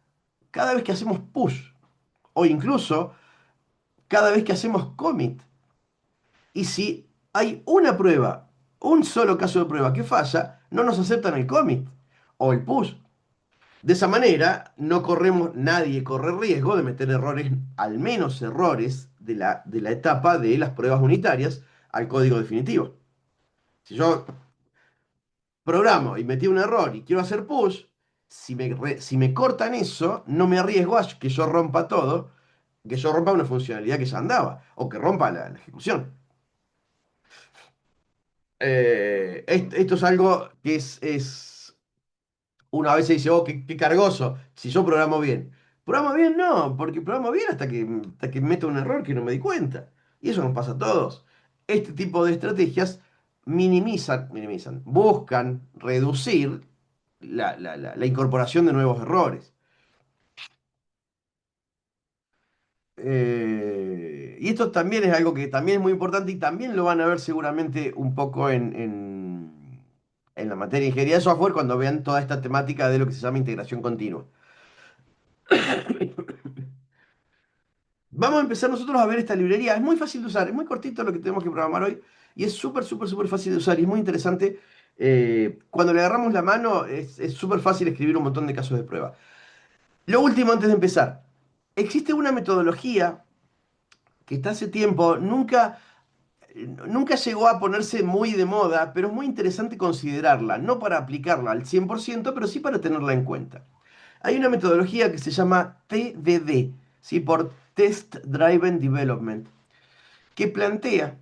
cada vez que hacemos push o incluso cada vez que hacemos commit. Y si hay una prueba, un solo caso de prueba que falla, no nos aceptan el commit o el push. De esa manera, nadie corre riesgo de meter errores, al menos errores de la etapa de las pruebas unitarias al código definitivo. Si yo programo y metí un error y quiero hacer push, si me cortan eso, no me arriesgo a que yo rompa todo, que yo rompa una funcionalidad que ya andaba, o que rompa la ejecución. Esto es algo que es Uno a veces dice, oh, qué cargoso, si yo programo bien. Programo bien no, porque programo bien hasta que meto un error que no me di cuenta. Y eso nos pasa a todos. Este tipo de estrategias buscan reducir la incorporación de nuevos errores. Y esto también es algo que también es muy importante y también lo van a ver seguramente un poco en la materia de ingeniería de software cuando vean toda esta temática de lo que se llama integración continua. Vamos a empezar nosotros a ver esta librería. Es muy fácil de usar, es muy cortito lo que tenemos que programar hoy y es súper, súper, súper fácil de usar y es muy interesante. Cuando le agarramos la mano es súper fácil escribir un montón de casos de prueba. Lo último antes de empezar. Existe una metodología que está hace tiempo, nunca llegó a ponerse muy de moda, pero es muy interesante considerarla, no para aplicarla al 100%, pero sí para tenerla en cuenta. Hay una metodología que se llama TDD, ¿sí? Por Test Driven Development, que plantea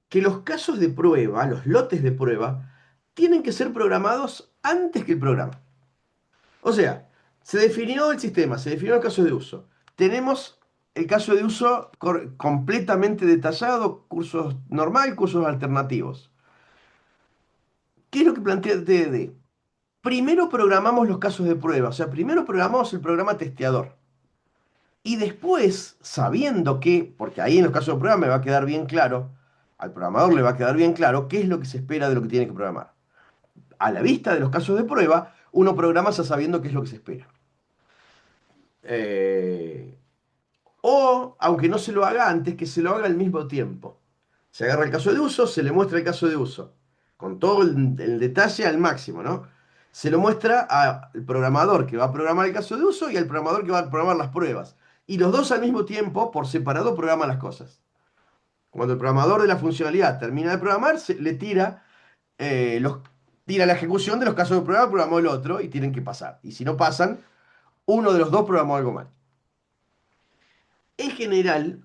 que los casos de prueba, los lotes de prueba, tienen que ser programados antes que el programa. O sea, se definió el sistema, se definió el caso de uso. Tenemos el caso de uso completamente detallado, cursos normal, cursos alternativos. ¿Qué es lo que plantea el TDD? Primero programamos los casos de prueba, o sea, primero programamos el programa testeador. Y después, sabiendo que, porque ahí en los casos de prueba me va a quedar bien claro, al programador le va a quedar bien claro qué es lo que se espera de lo que tiene que programar. A la vista de los casos de prueba, uno programa ya sabiendo qué es lo que se espera. Eh, O, aunque no se lo haga antes, que se lo haga al mismo tiempo. Se agarra el caso de uso, se le muestra el caso de uso, con todo el detalle al máximo, ¿no? Se lo muestra al programador que va a programar el caso de uso y al programador que va a programar las pruebas. Y los dos al mismo tiempo, por separado, programan las cosas. Cuando el programador de la funcionalidad termina de programar, le tira la ejecución de los casos de prueba, programó el otro y tienen que pasar. Y si no pasan, uno de los dos programó algo mal. En general,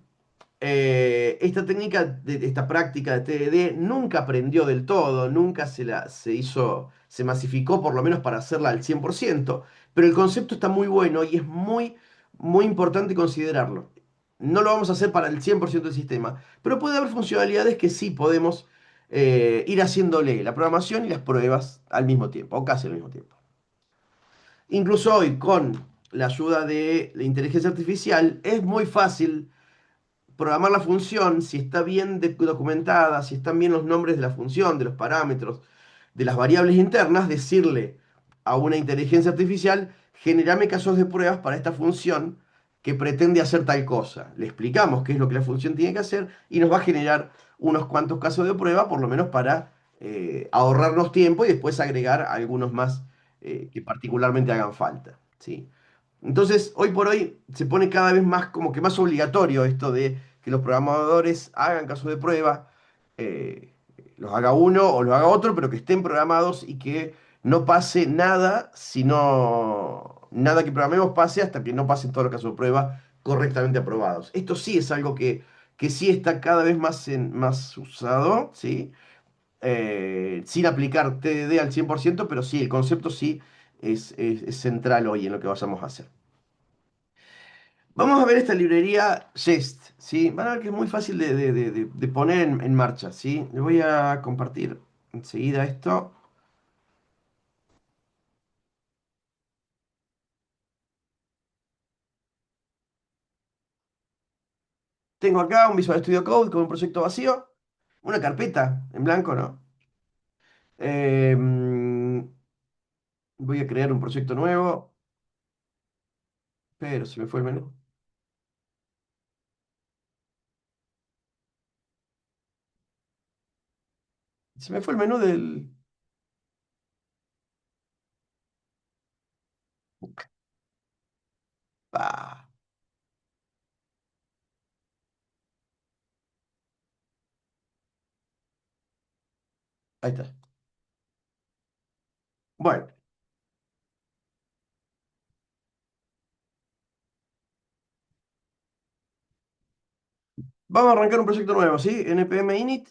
esta técnica, esta práctica de TDD nunca aprendió del todo, nunca se masificó por lo menos para hacerla al 100%, pero el concepto está muy bueno y es muy, muy importante considerarlo. No lo vamos a hacer para el 100% del sistema, pero puede haber funcionalidades que sí podemos ir haciéndole la programación y las pruebas al mismo tiempo, o casi al mismo tiempo. Incluso hoy, con la ayuda de la inteligencia artificial, es muy fácil programar la función, si está bien documentada, si están bien los nombres de la función, de los parámetros, de las variables internas, decirle a una inteligencia artificial, generame casos de pruebas para esta función que pretende hacer tal cosa. Le explicamos qué es lo que la función tiene que hacer y nos va a generar unos cuantos casos de prueba, por lo menos para ahorrarnos tiempo y después agregar algunos más que particularmente hagan falta. ¿Sí? Entonces, hoy por hoy se pone cada vez más como que más obligatorio esto de que los programadores hagan casos de prueba, eh, los haga uno o los haga otro, pero que estén programados y que no pase nada, sino nada que programemos pase hasta que no pasen todos los casos de prueba correctamente aprobados. Esto sí es algo que sí está cada vez más usado, ¿sí? Sin aplicar TDD al 100%, pero sí, el concepto sí es central hoy en lo que vayamos a hacer. Vamos a ver esta librería Jest, ¿sí? Van a ver que es muy fácil de poner en marcha, ¿sí? Le voy a compartir enseguida esto. Tengo acá un Visual Studio Code con un proyecto vacío, una carpeta en blanco, ¿no? Voy a crear un proyecto nuevo, pero se me fue el menú. Se me fue el menú del... Ah, ahí está. Bueno, vamos a arrancar un proyecto nuevo, ¿sí? npm init.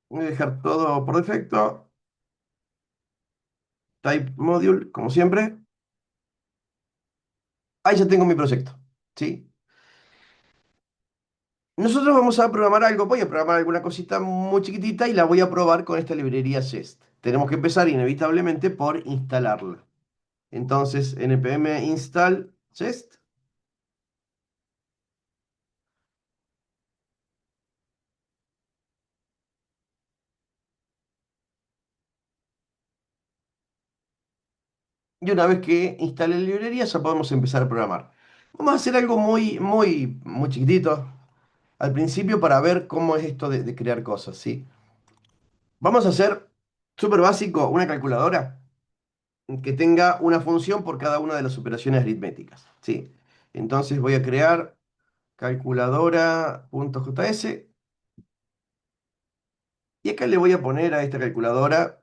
Voy a dejar todo por defecto. Type module, como siempre. Ahí ya tengo mi proyecto. ¿Sí? Nosotros vamos a programar algo. Voy a programar alguna cosita muy chiquitita y la voy a probar con esta librería Jest. Tenemos que empezar inevitablemente por instalarla. Entonces, npm install Jest. Y una vez que instale la librería, ya podemos empezar a programar. Vamos a hacer algo muy chiquitito al principio para ver cómo es esto de crear cosas, ¿sí? Vamos a hacer súper básico una calculadora que tenga una función por cada una de las operaciones aritméticas, ¿sí? Entonces voy a crear calculadora.js y acá le voy a poner a esta calculadora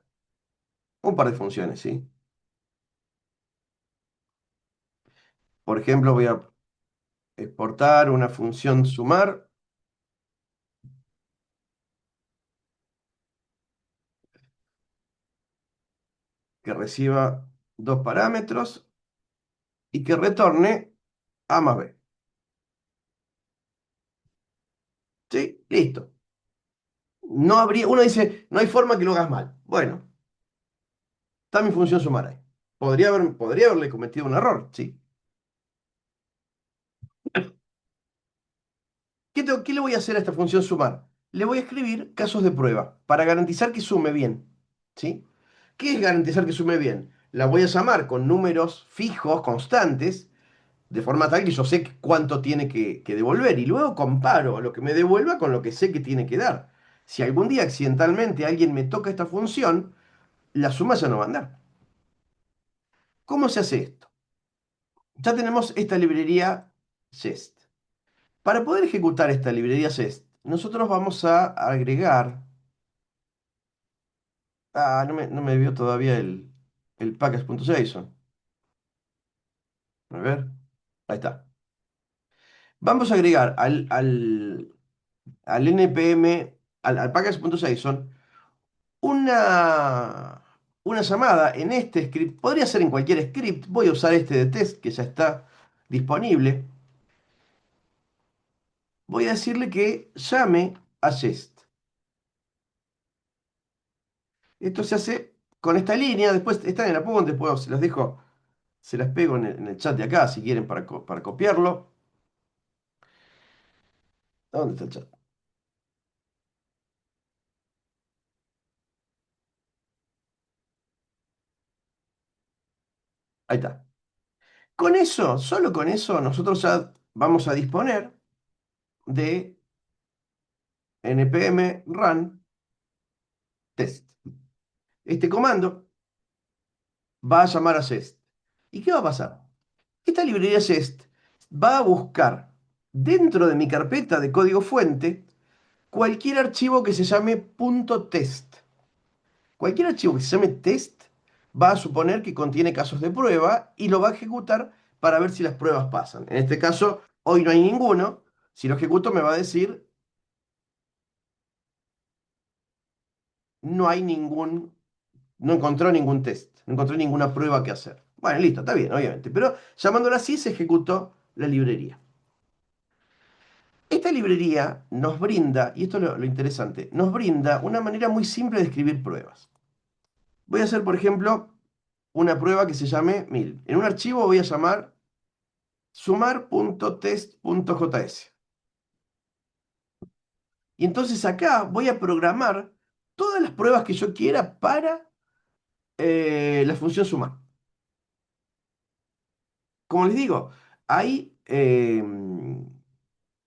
un par de funciones, ¿sí? Por ejemplo, voy a exportar una función sumar que reciba dos parámetros y que retorne A más B. ¿Sí? Listo. No habría, uno dice, no hay forma que lo hagas mal. Bueno, está mi función sumar ahí. Podría haberle cometido un error, sí. ¿Qué le voy a hacer a esta función sumar? Le voy a escribir casos de prueba para garantizar que sume bien, ¿sí? ¿Qué es garantizar que sume bien? La voy a llamar con números fijos, constantes, de forma tal que yo sé cuánto tiene que devolver y luego comparo lo que me devuelva con lo que sé que tiene que dar. Si algún día accidentalmente alguien me toca esta función, la suma ya no va a andar. ¿Cómo se hace esto? Ya tenemos esta librería Jest. Para poder ejecutar esta librería Jest, nosotros vamos a agregar... Ah, no me vio todavía el package.json. A ver, ahí está. Vamos a agregar al npm, al package.json, una llamada en este script. Podría ser en cualquier script. Voy a usar este de test que ya está disponible. Voy a decirle que llame a Jest. Esto se hace con esta línea. Después están en apuntes, después se las dejo, se las pego en el chat de acá si quieren para copiarlo. ¿Dónde está el chat? Ahí está. Con eso, solo con eso, nosotros ya vamos a disponer de npm run test. Este comando va a llamar a Jest. ¿Y qué va a pasar? Esta librería Jest va a buscar dentro de mi carpeta de código fuente cualquier archivo que se llame .test. Cualquier archivo que se llame test va a suponer que contiene casos de prueba y lo va a ejecutar para ver si las pruebas pasan. En este caso, hoy no hay ninguno. Si lo ejecuto me va a decir no hay no encontró ningún test, no encontró ninguna prueba que hacer. Bueno, listo, está bien, obviamente. Pero llamándola así se ejecutó la librería. Esta librería nos brinda, y esto es lo interesante, nos brinda una manera muy simple de escribir pruebas. Voy a hacer, por ejemplo, una prueba que se llame 1000. En un archivo voy a llamar sumar.test.js. Y entonces acá voy a programar todas las pruebas que yo quiera para la función sumar. Como les digo, hay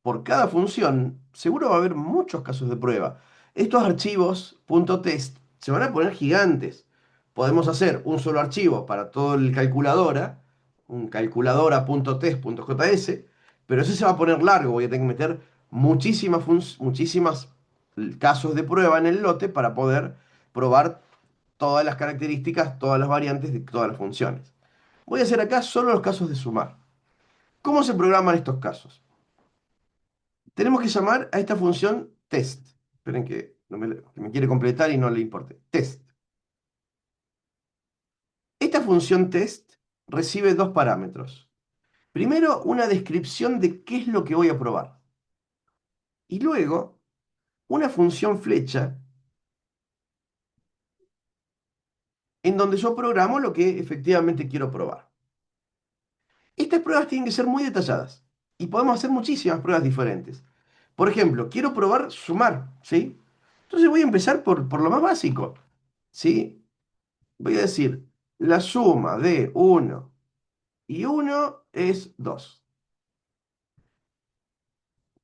por cada función, seguro va a haber muchos casos de prueba. Estos archivos .test se van a poner gigantes. Podemos hacer un solo archivo para todo el calculadora, un calculadora.test.js, pero ese se va a poner largo. Voy a tener que meter muchísimas casos de prueba en el lote para poder probar todas las características, todas las variantes de todas las funciones. Voy a hacer acá solo los casos de sumar. ¿Cómo se programan estos casos? Tenemos que llamar a esta función test. Esperen que que me quiere completar y no le importe. Test. Esta función test recibe dos parámetros. Primero, una descripción de qué es lo que voy a probar. Y luego, una función flecha en donde yo programo lo que efectivamente quiero probar. Estas pruebas tienen que ser muy detalladas y podemos hacer muchísimas pruebas diferentes. Por ejemplo, quiero probar sumar, ¿sí? Entonces voy a empezar por lo más básico, ¿sí? Voy a decir, la suma de uno y uno es 2.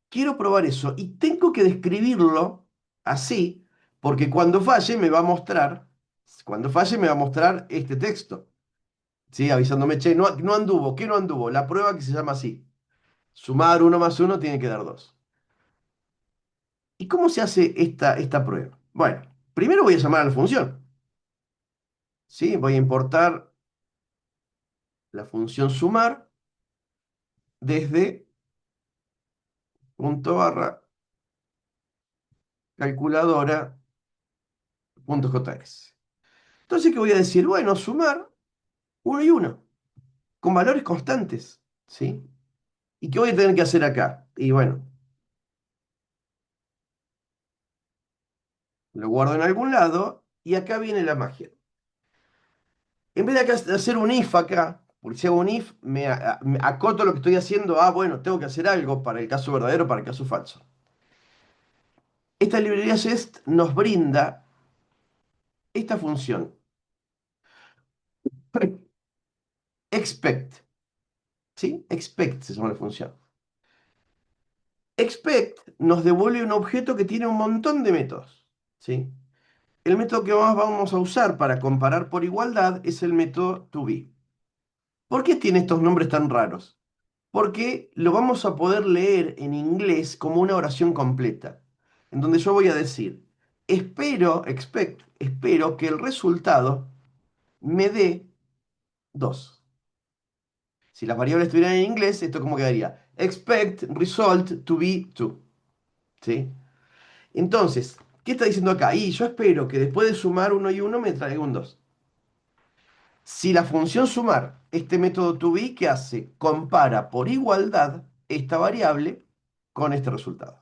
Quiero probar eso y tengo que describirlo así, porque cuando falle me va a mostrar este texto, ¿sí? Avisándome, che, no, no anduvo, ¿qué no anduvo? La prueba que se llama así. Sumar uno más uno tiene que dar 2. ¿Y cómo se hace esta prueba? Bueno, primero voy a llamar a la función, ¿sí? Voy a importar la función sumar desde punto barra calculadora.js. Entonces, ¿qué voy a decir? Bueno, sumar uno y uno, con valores constantes, ¿sí? ¿Y qué voy a tener que hacer acá? Y bueno, lo guardo en algún lado y acá viene la magia. En vez de hacer un if acá, porque si hago un if, me acoto lo que estoy haciendo. Ah, bueno, tengo que hacer algo para el caso verdadero, para el caso falso. Esta librería Jest nos brinda esta función. Expect, ¿sí? Expect se llama la función. Expect nos devuelve un objeto que tiene un montón de métodos, ¿sí? El método que más vamos a usar para comparar por igualdad es el método toBe. ¿Por qué tiene estos nombres tan raros? Porque lo vamos a poder leer en inglés como una oración completa, en donde yo voy a decir, espero que el resultado me dé 2. Si las variables estuvieran en inglés, esto cómo quedaría, expect result to be 2. ¿Sí? Entonces, ¿qué está diciendo acá? Y yo espero que después de sumar uno y uno me traiga un 2. Si la función sumar, este método toBe, ¿qué hace? Compara por igualdad esta variable con este resultado.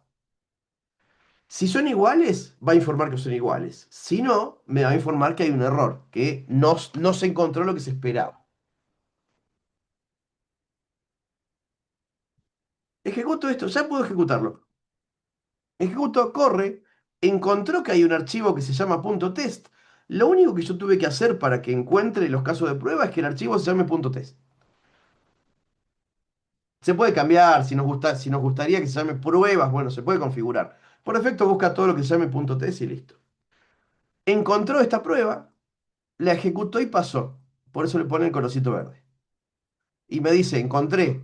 Si son iguales, va a informar que son iguales. Si no, me va a informar que hay un error, que no se encontró lo que se esperaba. Ejecuto esto, ya puedo ejecutarlo. Ejecuto, corre, encontró que hay un archivo que se llama .test. Lo único que yo tuve que hacer para que encuentre los casos de prueba es que el archivo se llame .test. Se puede cambiar, si nos gustaría que se llame pruebas, bueno, se puede configurar. Por defecto busca todo lo que se llame .test y listo. Encontró esta prueba, la ejecutó y pasó. Por eso le pone el colorcito verde. Y me dice, encontré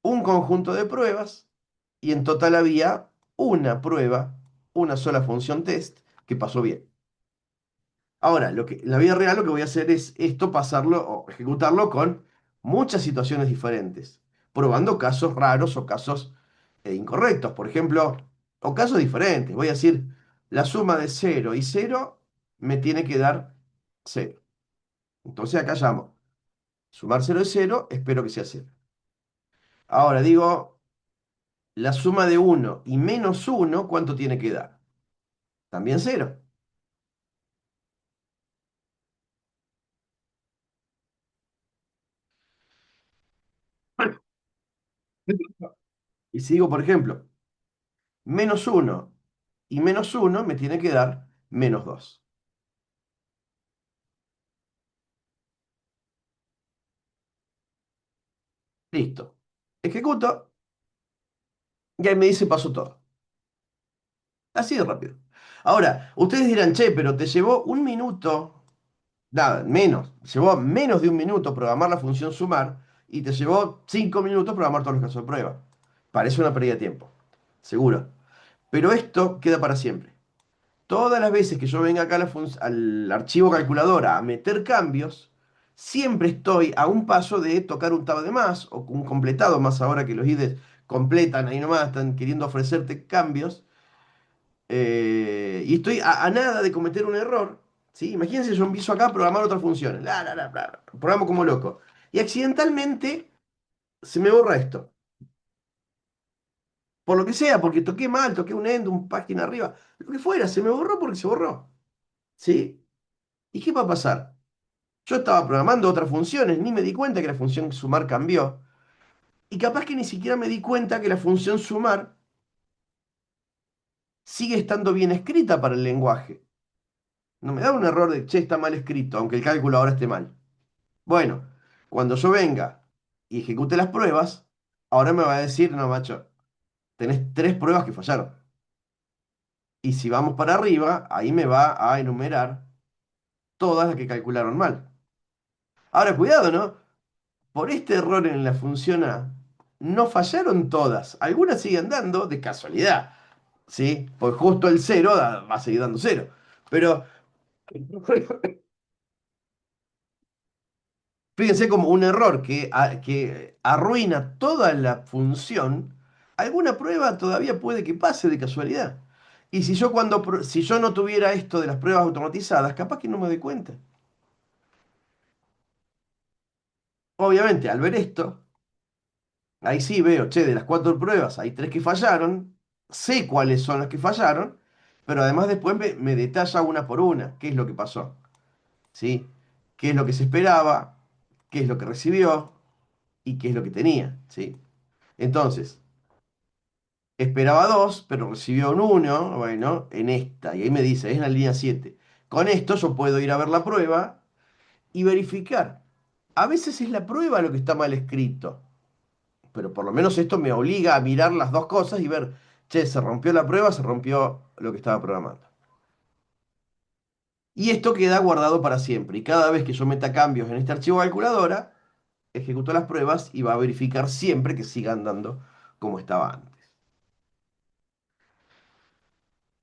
un conjunto de pruebas y en total había una prueba, una sola función test que pasó bien. Ahora, en la vida real lo que voy a hacer es esto, pasarlo o ejecutarlo con muchas situaciones diferentes, probando casos raros o casos incorrectos, por ejemplo, o casos diferentes. Voy a decir, la suma de cero y cero me tiene que dar cero. Entonces acá llamo, sumar cero y cero, espero que sea cero. Ahora digo, la suma de uno y menos uno, ¿cuánto tiene que dar? También cero. Y si digo, por ejemplo, menos uno y menos uno me tiene que dar menos 2. Listo. Ejecuto y ahí me dice pasó todo. Así de rápido. Ahora, ustedes dirán, che, pero te llevó un minuto, nada, menos, llevó menos de un minuto programar la función sumar y te llevó 5 minutos programar todos los casos de prueba. Parece una pérdida de tiempo, seguro. Pero esto queda para siempre. Todas las veces que yo venga acá a al archivo calculadora a meter cambios, siempre estoy a un paso de tocar un tab de más o un completado más ahora que los IDEs completan ahí nomás, están queriendo ofrecerte cambios. Y estoy a nada de cometer un error, ¿sí? Imagínense, yo empiezo acá a programar otras funciones, programo como loco. Y accidentalmente se me borra esto. Por lo que sea, porque toqué mal, toqué un end, un página arriba, lo que fuera, se me borró porque se borró, ¿sí? ¿Y qué va a pasar? Yo estaba programando otras funciones, ni me di cuenta que la función sumar cambió. Y capaz que ni siquiera me di cuenta que la función sumar sigue estando bien escrita para el lenguaje. No me da un error de, che, está mal escrito, aunque el cálculo ahora esté mal. Bueno, cuando yo venga y ejecute las pruebas, ahora me va a decir, no, macho, tenés tres pruebas que fallaron. Y si vamos para arriba, ahí me va a enumerar todas las que calcularon mal. Ahora, cuidado, ¿no? Por este error en la función A, no fallaron todas. Algunas siguen dando de casualidad, ¿sí? Pues justo el cero va a seguir dando cero. Pero fíjense como un error que arruina toda la función, alguna prueba todavía puede que pase de casualidad. Y si yo si yo no tuviera esto de las pruebas automatizadas, capaz que no me doy cuenta. Obviamente, al ver esto, ahí sí veo, che, de las cuatro pruebas hay tres que fallaron, sé cuáles son las que fallaron, pero además después me detalla una por una qué es lo que pasó, ¿sí? ¿Qué es lo que se esperaba? ¿Qué es lo que recibió? ¿Y qué es lo que tenía? ¿Sí? Entonces, esperaba dos, pero recibió un uno, bueno, en esta, y ahí me dice, es en la línea 7. Con esto yo puedo ir a ver la prueba y verificar. A veces es la prueba lo que está mal escrito, pero por lo menos esto me obliga a mirar las dos cosas y ver, che, se rompió la prueba, se rompió lo que estaba programando. Y esto queda guardado para siempre. Y cada vez que yo meta cambios en este archivo calculadora, ejecuto las pruebas y va a verificar siempre que siga andando como estaba antes.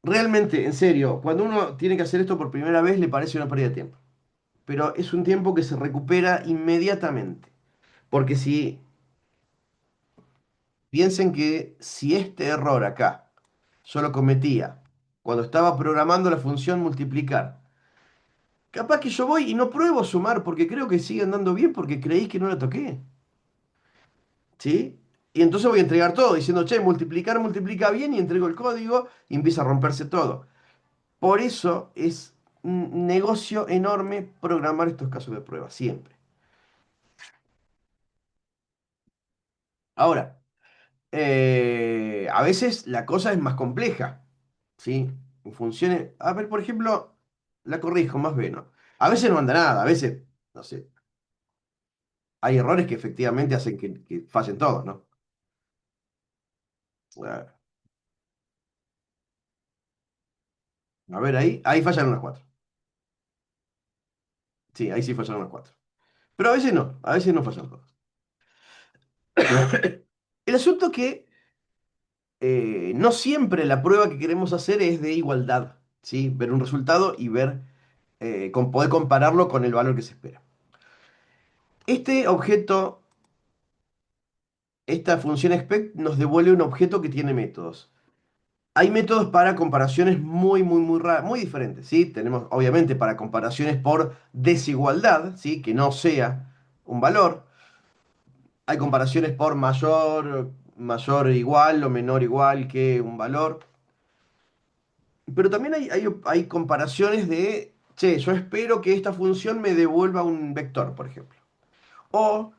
Realmente, en serio, cuando uno tiene que hacer esto por primera vez le parece una pérdida de tiempo. Pero es un tiempo que se recupera inmediatamente. Porque si piensen que si este error acá yo lo cometía cuando estaba programando la función multiplicar, capaz que yo voy y no pruebo sumar porque creo que sigue andando bien porque creí que no la toqué. ¿Sí? Y entonces voy a entregar todo diciendo, che, multiplicar multiplica bien y entrego el código y empieza a romperse todo. Por eso es un negocio enorme programar estos casos de prueba, siempre. Ahora, a veces la cosa es más compleja, ¿sí? En funciones, a ver, por ejemplo, la corrijo, más B, ¿no? A veces no anda nada, a veces, no sé, hay errores que efectivamente hacen que fallen todos, ¿no? Ah, a ver, ahí fallan unas cuatro. Sí, ahí sí fallan unas cuatro. Pero a veces no fallan todos. El asunto es que no siempre la prueba que queremos hacer es de igualdad, ¿sí? Ver un resultado y ver, poder compararlo con el valor que se espera. Este objeto, esta función expect nos devuelve un objeto que tiene métodos. Hay métodos para comparaciones muy raras, muy diferentes, ¿sí? Tenemos, obviamente, para comparaciones por desigualdad, ¿sí? Que no sea un valor. Hay comparaciones por mayor igual o menor igual que un valor. Pero también hay comparaciones de, che, yo espero que esta función me devuelva un vector, por ejemplo. O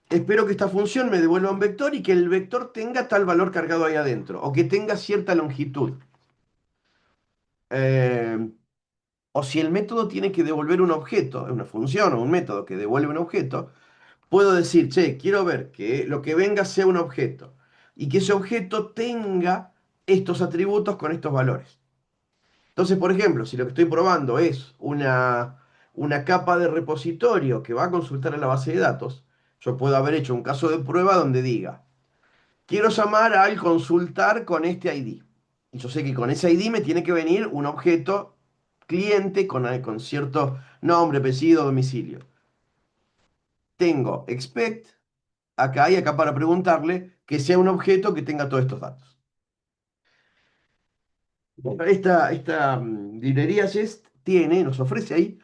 espero que esta función me devuelva un vector y que el vector tenga tal valor cargado ahí adentro. O que tenga cierta longitud. Eh, o si el método tiene que devolver un objeto, una función o un método que devuelve un objeto, puedo decir, che, quiero ver que lo que venga sea un objeto. Y que ese objeto tenga estos atributos con estos valores. Entonces, por ejemplo, si lo que estoy probando es una capa de repositorio que va a consultar a la base de datos, yo puedo haber hecho un caso de prueba donde diga, quiero llamar al consultar con este ID. Y yo sé que con ese ID me tiene que venir un objeto cliente con cierto nombre, apellido, domicilio. Tengo expect acá y acá para preguntarle que sea un objeto que tenga todos estos datos. Esta librería Jest tiene, nos ofrece ahí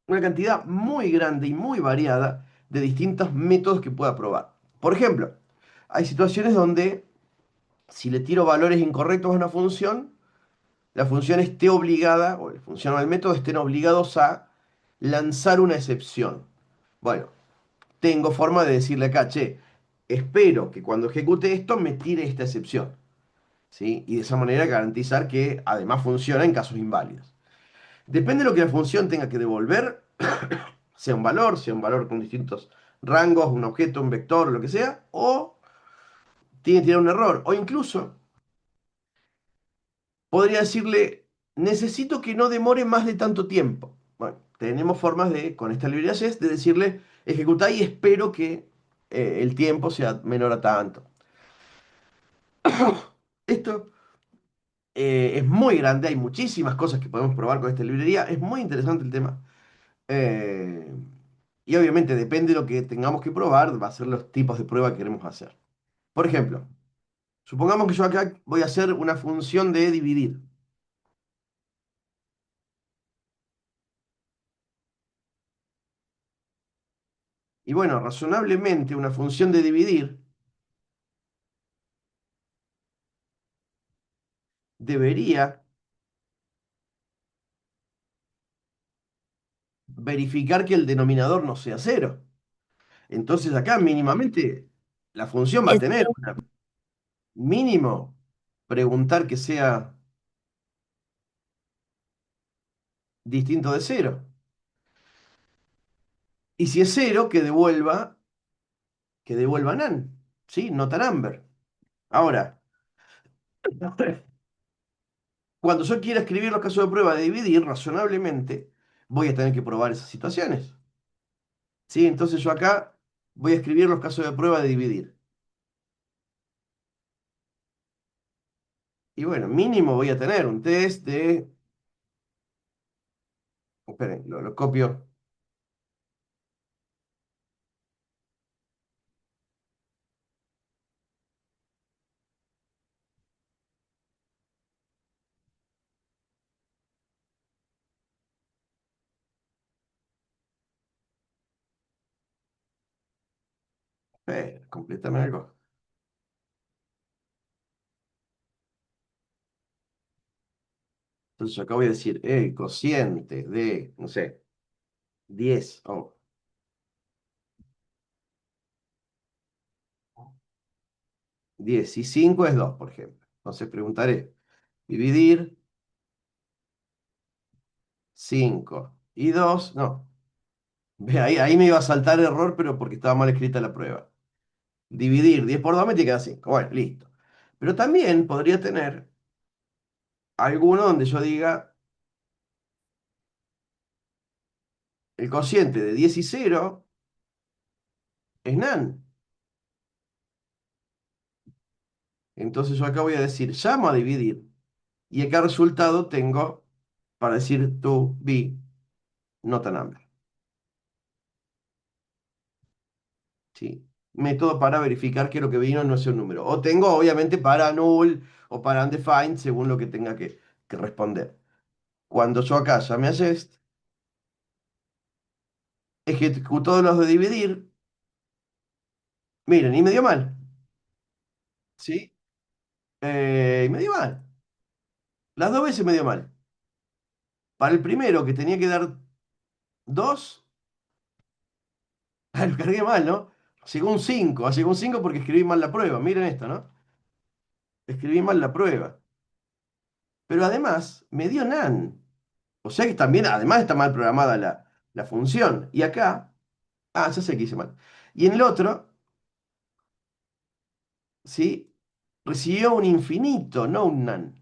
una cantidad muy grande y muy variada de distintos métodos que pueda probar. Por ejemplo, hay situaciones donde si le tiro valores incorrectos a una función, la función esté obligada, o la función o el método estén obligados a lanzar una excepción. Bueno, tengo forma de decirle acá, che, espero que cuando ejecute esto me tire esta excepción, ¿sí? Y de esa manera garantizar que además funciona en casos inválidos. Depende de lo que la función tenga que devolver, sea un valor con distintos rangos, un objeto, un vector, lo que sea, o tiene que tirar un error, o incluso podría decirle, necesito que no demore más de tanto tiempo. Bueno, tenemos formas de, con esta librería Jest, de decirle, ejecutar y espero que el tiempo sea menor a tanto. Esto es muy grande, hay muchísimas cosas que podemos probar con esta librería, es muy interesante el tema. Eh, y obviamente depende de lo que tengamos que probar, va a ser los tipos de prueba que queremos hacer. Por ejemplo, supongamos que yo acá voy a hacer una función de dividir. Y bueno, razonablemente una función de dividir debería verificar que el denominador no sea cero. Entonces acá mínimamente la función va a Es tener una mínimo preguntar que sea distinto de cero. Y si es cero, que devuelva none, ¿sí? Nota number. Ahora, cuando yo quiera escribir los casos de prueba de dividir, razonablemente, voy a tener que probar esas situaciones. ¿Sí? Entonces yo acá voy a escribir los casos de prueba de dividir. Y bueno, mínimo voy a tener un test de... Esperen, lo copio. Complétame algo. Entonces acá voy a decir el cociente de, no sé, 10 o 10 y 5 es 2 por ejemplo. Entonces preguntaré, dividir 5 y 2 no. Ve, ahí me iba a saltar error, pero porque estaba mal escrita la prueba. Dividir 10 por 2 me tiene que dar 5. Bueno, listo. Pero también podría tener alguno donde yo diga el cociente de 10 y 0 es nan. Entonces yo acá voy a decir, llamo a dividir. Y acá resultado tengo para decir to be not a number. ¿Sí? Método para verificar que lo que vino no es un número. O tengo, obviamente, para null o para undefined, según lo que tenga que responder. Cuando yo acá llame a jest, ejecutó los de dividir, miren, y me dio mal. ¿Sí? Y me dio mal. Las dos veces me dio mal. Para el primero, que tenía que dar 2 lo cargué mal, ¿no? Llegó un 5. Llegó un 5 porque escribí mal la prueba. Miren esto, ¿no? Escribí mal la prueba. Pero además me dio nan. O sea que también, además está mal programada la función. Y acá, ya sé que hice mal. Y en el otro, ¿sí? Recibió un infinito, no un nan.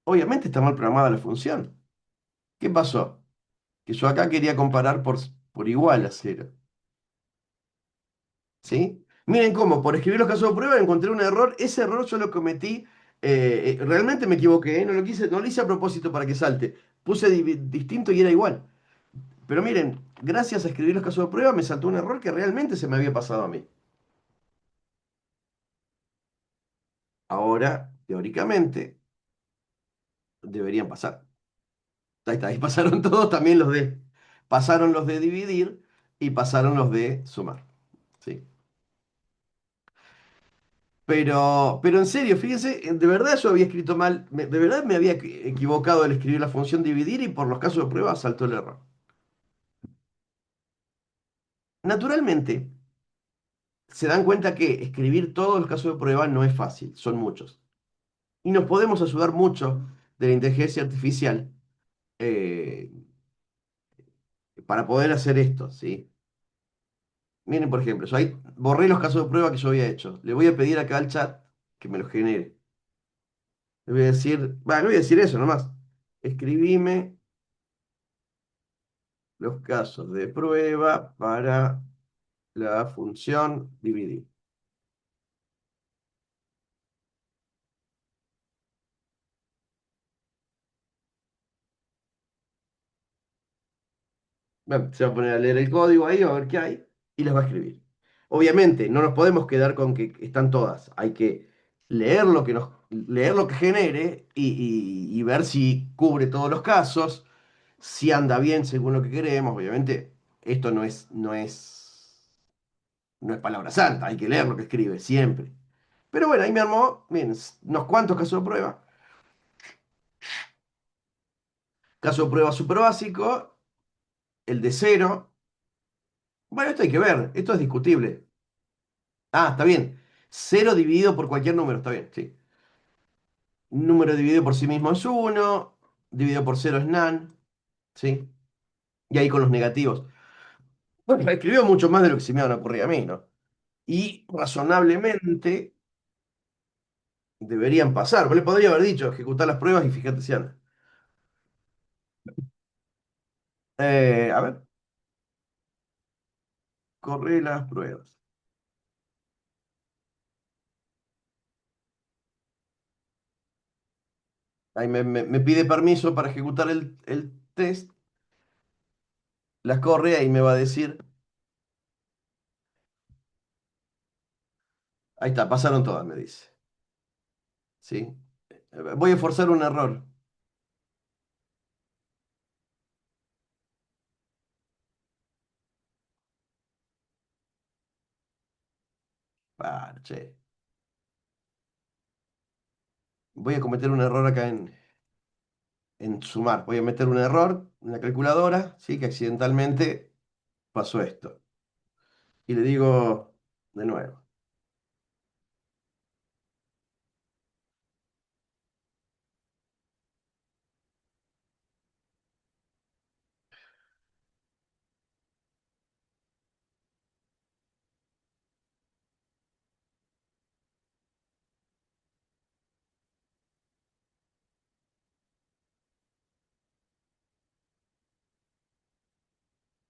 Obviamente está mal programada la función. ¿Qué pasó? Que yo acá quería comparar por igual a cero. ¿Sí? Miren cómo, por escribir los casos de prueba encontré un error. Ese error yo lo cometí. Realmente me equivoqué, no lo quise, no lo hice a propósito para que salte. Puse distinto y era igual. Pero miren, gracias a escribir los casos de prueba me saltó un error que realmente se me había pasado a mí. Ahora teóricamente, deberían pasar. Ahí está, ahí pasaron todos, también pasaron los de dividir y pasaron los de sumar. ¿Sí? Pero en serio, fíjense, de verdad yo había escrito mal, de verdad me había equivocado al escribir la función dividir y por los casos de prueba saltó el error. Naturalmente, se dan cuenta que escribir todos los casos de prueba no es fácil, son muchos. Y nos podemos ayudar mucho de la inteligencia artificial eh, para poder hacer esto, ¿sí? Miren, por ejemplo, yo ahí borré los casos de prueba que yo había hecho. Le voy a pedir acá al chat que me los genere. Le voy a decir, le voy a decir eso nomás. Escribime los casos de prueba para la función dividir. Bueno, se va a poner a leer el código ahí, a ver qué hay, y las va a escribir. Obviamente, no nos podemos quedar con que están todas. Hay que leer lo que genere y ver si cubre todos los casos, si anda bien según lo que queremos. Obviamente, esto no es palabra santa, hay que leer lo que escribe siempre. Pero bueno, ahí me armó, bien, unos cuantos casos de prueba. Caso de prueba súper básico, el de cero. Bueno, esto hay que ver, esto es discutible. Ah, está bien. Cero dividido por cualquier número, está bien, sí. Número dividido por sí mismo es uno, dividido por cero es none, ¿sí? Y ahí con los negativos. Bueno, escribió mucho más de lo que se me iban a ocurrir a mí, ¿no? Y razonablemente deberían pasar. Vos le podría haber dicho ejecutar las pruebas y fíjate si anda. A ver, corre las pruebas. Ahí me pide permiso para ejecutar el test, las corre y me va a decir, ahí está, pasaron todas, me dice. ¿Sí? Voy a forzar un error. Che. Voy a cometer un error acá en sumar. Voy a meter un error en la calculadora, ¿sí? Que accidentalmente pasó esto. Y le digo de nuevo.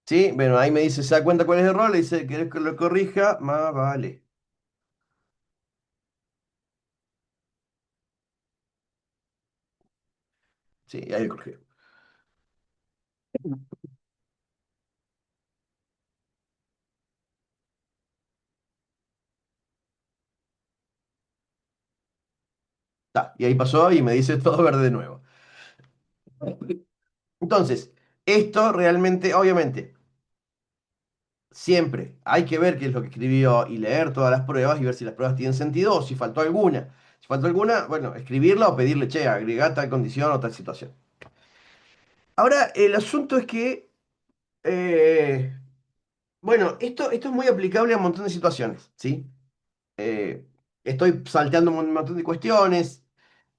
¿Sí? Bueno, ahí me dice, ¿se da cuenta cuál es el error? Le dice, ¿querés que lo corrija? Más vale. Sí, ahí lo corrigió. Está, y ahí pasó y me dice todo verde de nuevo. Entonces, esto realmente, obviamente, siempre hay que ver qué es lo que escribió y leer todas las pruebas y ver si las pruebas tienen sentido o si faltó alguna. Si faltó alguna, bueno, escribirla o pedirle, che, agregá tal condición o tal situación. Ahora, el asunto es que, eh, bueno, esto es muy aplicable a un montón de situaciones, ¿sí? Eh, Estoy salteando un montón de cuestiones.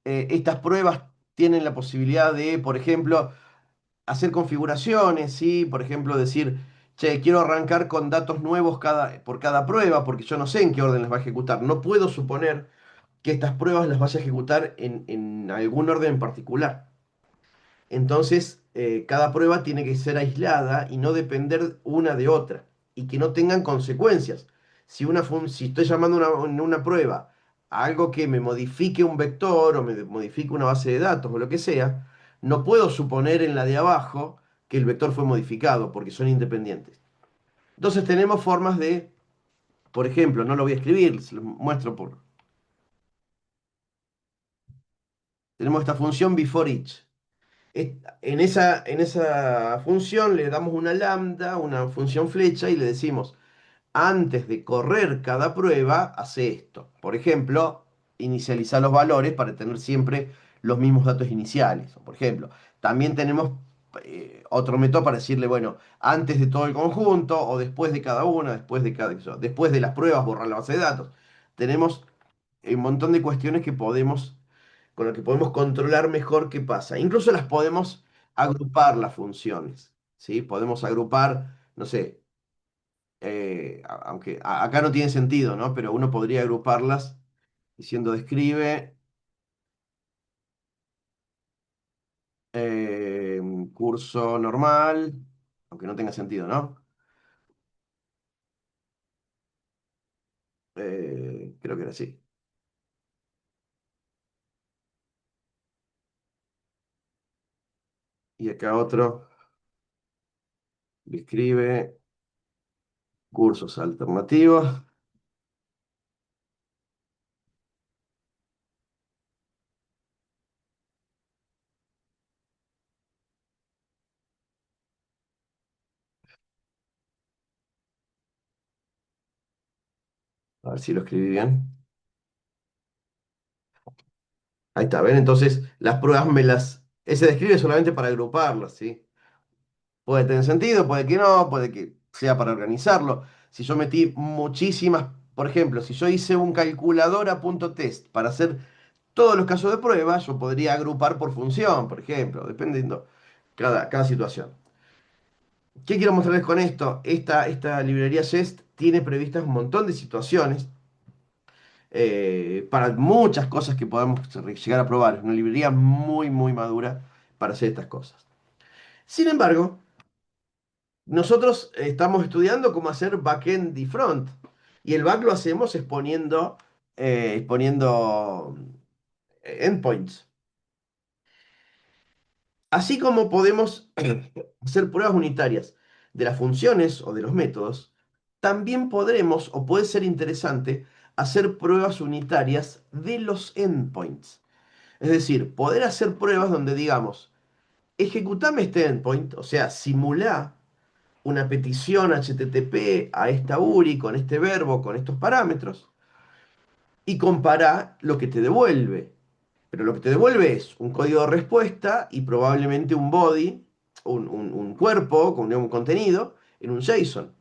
Estas pruebas tienen la posibilidad de, por ejemplo, hacer configuraciones, ¿sí? Por ejemplo, decir, che, quiero arrancar con datos nuevos por cada prueba, porque yo no sé en qué orden las va a ejecutar. No puedo suponer que estas pruebas las vaya a ejecutar en algún orden en particular. Entonces, cada prueba tiene que ser aislada y no depender una de otra, y que no tengan consecuencias. Si estoy llamando una prueba a algo que me modifique un vector o me modifique una base de datos o lo que sea, no puedo suponer en la de abajo que el vector fue modificado porque son independientes. Entonces tenemos formas de, por ejemplo, no lo voy a escribir, se lo muestro por... tenemos esta función before each. En esa función le damos una lambda, una función flecha, y le decimos, antes de correr cada prueba, hace esto. Por ejemplo, inicializar los valores para tener siempre los mismos datos iniciales. O, por ejemplo, también tenemos otro método para decirle, bueno, antes de todo el conjunto, o después de cada una, después de las pruebas, borrar la base de datos. Tenemos un montón de cuestiones que podemos, con las que podemos controlar mejor qué pasa. Incluso las podemos agrupar las funciones, ¿sí? Podemos agrupar, no sé, aunque acá no tiene sentido, ¿no? Pero uno podría agruparlas diciendo describe eh, curso normal, aunque no tenga sentido, ¿no? Creo que era así. Y acá otro, describe cursos alternativos. A ver si lo escribí bien. Ahí está, ¿ven? Entonces, las pruebas ese describe solamente para agruparlas, ¿sí? Puede tener sentido, puede que no, puede que sea para organizarlo. Si yo metí muchísimas, por ejemplo, si yo hice un calculadora.test para hacer todos los casos de prueba, yo podría agrupar por función, por ejemplo, dependiendo cada situación. ¿Qué quiero mostrarles con esto? Esta librería Jest tiene previstas un montón de situaciones para muchas cosas que podemos llegar a probar. Es una librería muy, muy madura para hacer estas cosas. Sin embargo, nosotros estamos estudiando cómo hacer backend y front. Y el back lo hacemos exponiendo endpoints. Así como podemos hacer pruebas unitarias de las funciones o de los métodos, también podremos, o puede ser interesante, hacer pruebas unitarias de los endpoints. Es decir, poder hacer pruebas donde digamos, ejecutame este endpoint, o sea, simulá una petición HTTP a esta URI con este verbo, con estos parámetros, y compará lo que te devuelve. Pero lo que te devuelve es un código de respuesta y probablemente un body, un cuerpo con un contenido en un JSON.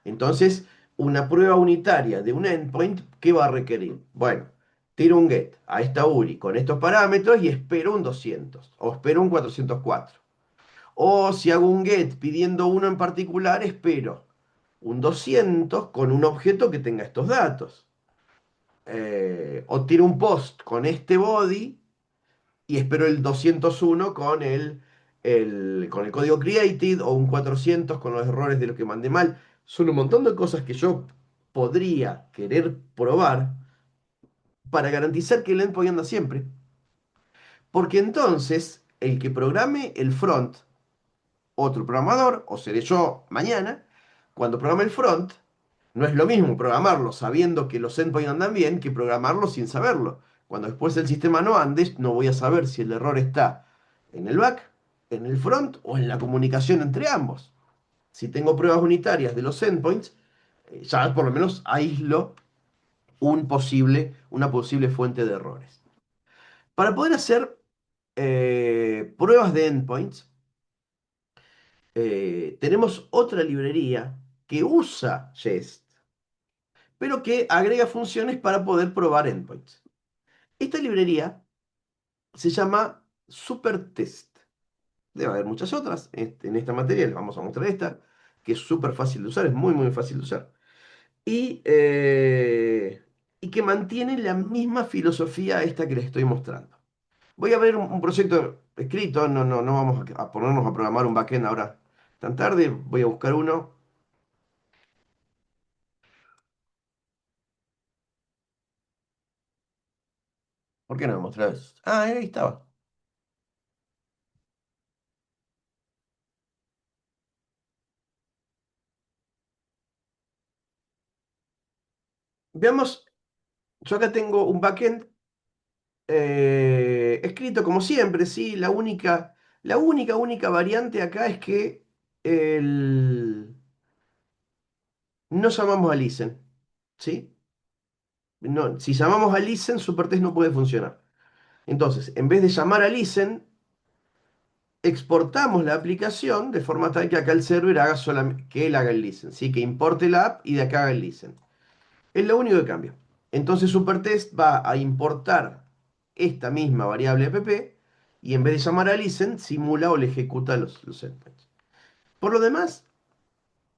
Entonces, una prueba unitaria de un endpoint, ¿qué va a requerir? Bueno, tiro un get a esta URI con estos parámetros y espero un 200 o espero un 404. O si hago un get pidiendo uno en particular, espero un 200 con un objeto que tenga estos datos. O tiro un post con este body y espero el 201 con con el código created o un 400 con los errores de lo que mandé mal. Son un montón de cosas que yo podría querer probar para garantizar que el endpoint anda siempre. Porque entonces el que programe el front, otro programador, o seré yo mañana, cuando programe el front, no es lo mismo programarlo sabiendo que los endpoints andan bien que programarlo sin saberlo. Cuando después el sistema no ande, no voy a saber si el error está en el back, en el front o en la comunicación entre ambos. Si tengo pruebas unitarias de los endpoints, ya por lo menos aíslo una posible fuente de errores. Para poder hacer pruebas de endpoints, tenemos otra librería que usa Jest, pero que agrega funciones para poder probar endpoints. Esta librería se llama Supertest. Debe haber muchas otras. En esta materia les vamos a mostrar esta, que es súper fácil de usar, es muy, muy fácil de usar. Y, eh, y que mantiene la misma filosofía esta que les estoy mostrando. Voy a ver un proyecto escrito, no vamos a ponernos a programar un backend ahora tan tarde. Voy a buscar uno. ¿Por qué no me mostrás? Ah, ahí estaba. Veamos, yo acá tengo un backend Escrito como siempre, sí. La única variante acá es que el- no llamamos a listen, ¿sí? No, si llamamos a listen, supertest no puede funcionar. Entonces, en vez de llamar a listen, exportamos la aplicación de forma tal que acá el server haga solamente, que él haga el listen, ¿sí? Que importe la app y de acá haga el listen. Es lo único que cambia. Entonces Supertest va a importar esta misma variable app y en vez de llamar a listen, simula o le ejecuta los endpoints. Por lo demás,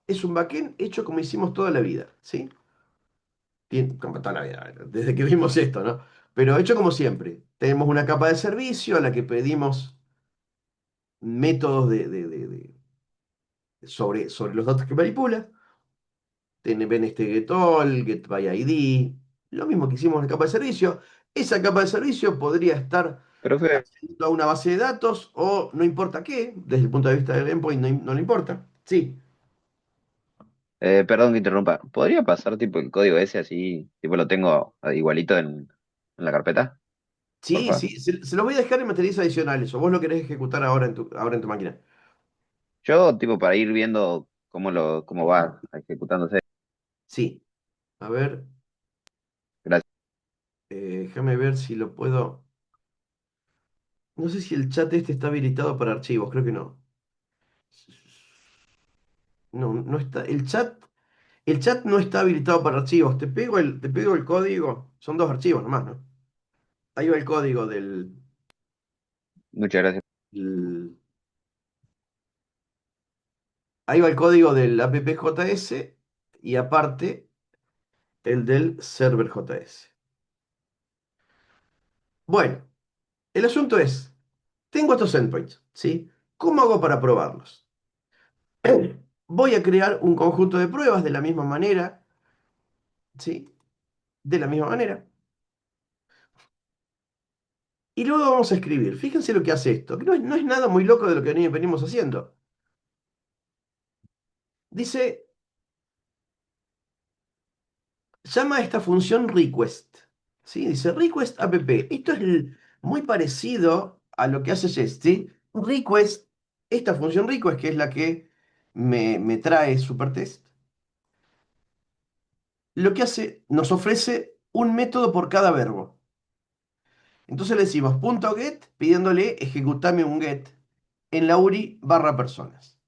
es un backend hecho como hicimos toda la vida, ¿sí? Bien, como toda la vida, desde que vimos esto, ¿no? Pero hecho como siempre. Tenemos una capa de servicio a la que pedimos métodos sobre los datos que manipula. Ven este getAll, getById, lo mismo que hicimos en la capa de servicio. Esa capa de servicio podría estar Profe, accediendo a una base de datos o no importa qué, desde el punto de vista del endpoint no le importa. Sí, perdón que interrumpa. ¿Podría pasar tipo el código ese así, tipo lo tengo igualito en la carpeta? sí, Porfa. sí, se los voy a dejar en materiales adicionales o vos lo querés ejecutar ahora en tu máquina. Yo, tipo, para ir viendo cómo va ejecutándose. Sí, a ver, Gracias. déjame ver si lo puedo. No sé si el chat este está habilitado para archivos, creo que no. No, no está. El chat no está habilitado para archivos. Te pego el código. Son dos archivos nomás, ¿no? Ahí va el código Muchas gracias. del- ahí va el código del app.js y aparte el del server JS. Bueno, el asunto es, tengo estos endpoints, ¿sí? ¿Cómo hago para probarlos? Voy a crear un conjunto de pruebas de la misma manera, ¿sí? De la misma manera. Y luego vamos a escribir. Fíjense lo que hace esto, que no es nada muy loco de lo que venimos haciendo. Dice, llama a esta función request. ¿Sí? Dice request app. Esto es muy parecido a lo que hace Jest, ¿sí? Request, esta función request, que es la que me trae Supertest, lo que hace, nos ofrece un método por cada verbo. Entonces le decimos .get pidiéndole ejecutame un get en la URI barra personas.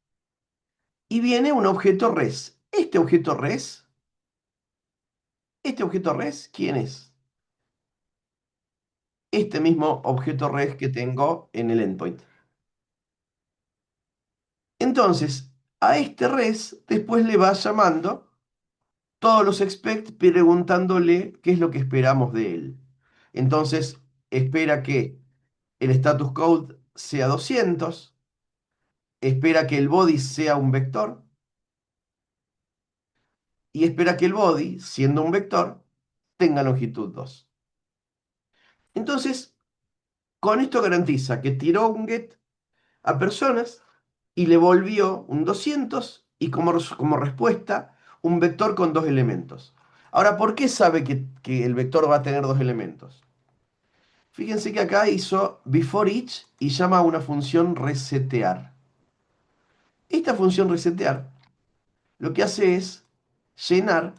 Y viene un objeto res. Este objeto res, ¿quién es? Este mismo objeto res que tengo en el endpoint. Entonces, a este res después le va llamando todos los expect preguntándole qué es lo que esperamos de él. Entonces, espera que el status code sea 200, espera que el body sea un vector y espera que el body, siendo un vector, tenga longitud 2. Entonces, con esto garantiza que tiró un get a personas y le volvió un 200 y como respuesta un vector con dos elementos. Ahora, ¿por qué sabe que el vector va a tener dos elementos? Fíjense que acá hizo before each y llama a una función resetear. Esta función resetear lo que hace es llenar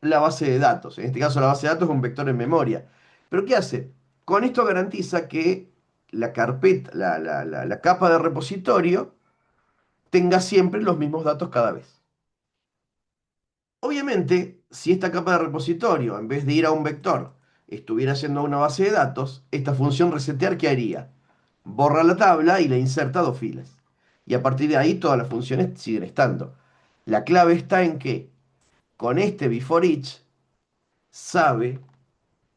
la base de datos. En este caso la base de datos es un vector en memoria. ¿Pero qué hace? Con esto garantiza que la carpeta, la capa de repositorio tenga siempre los mismos datos cada vez. Obviamente, si esta capa de repositorio, en vez de ir a un vector, estuviera yendo a una base de datos, esta función resetear, ¿qué haría? Borra la tabla y la inserta a dos filas. Y a partir de ahí todas las funciones siguen estando. La clave está en que con este before each sabe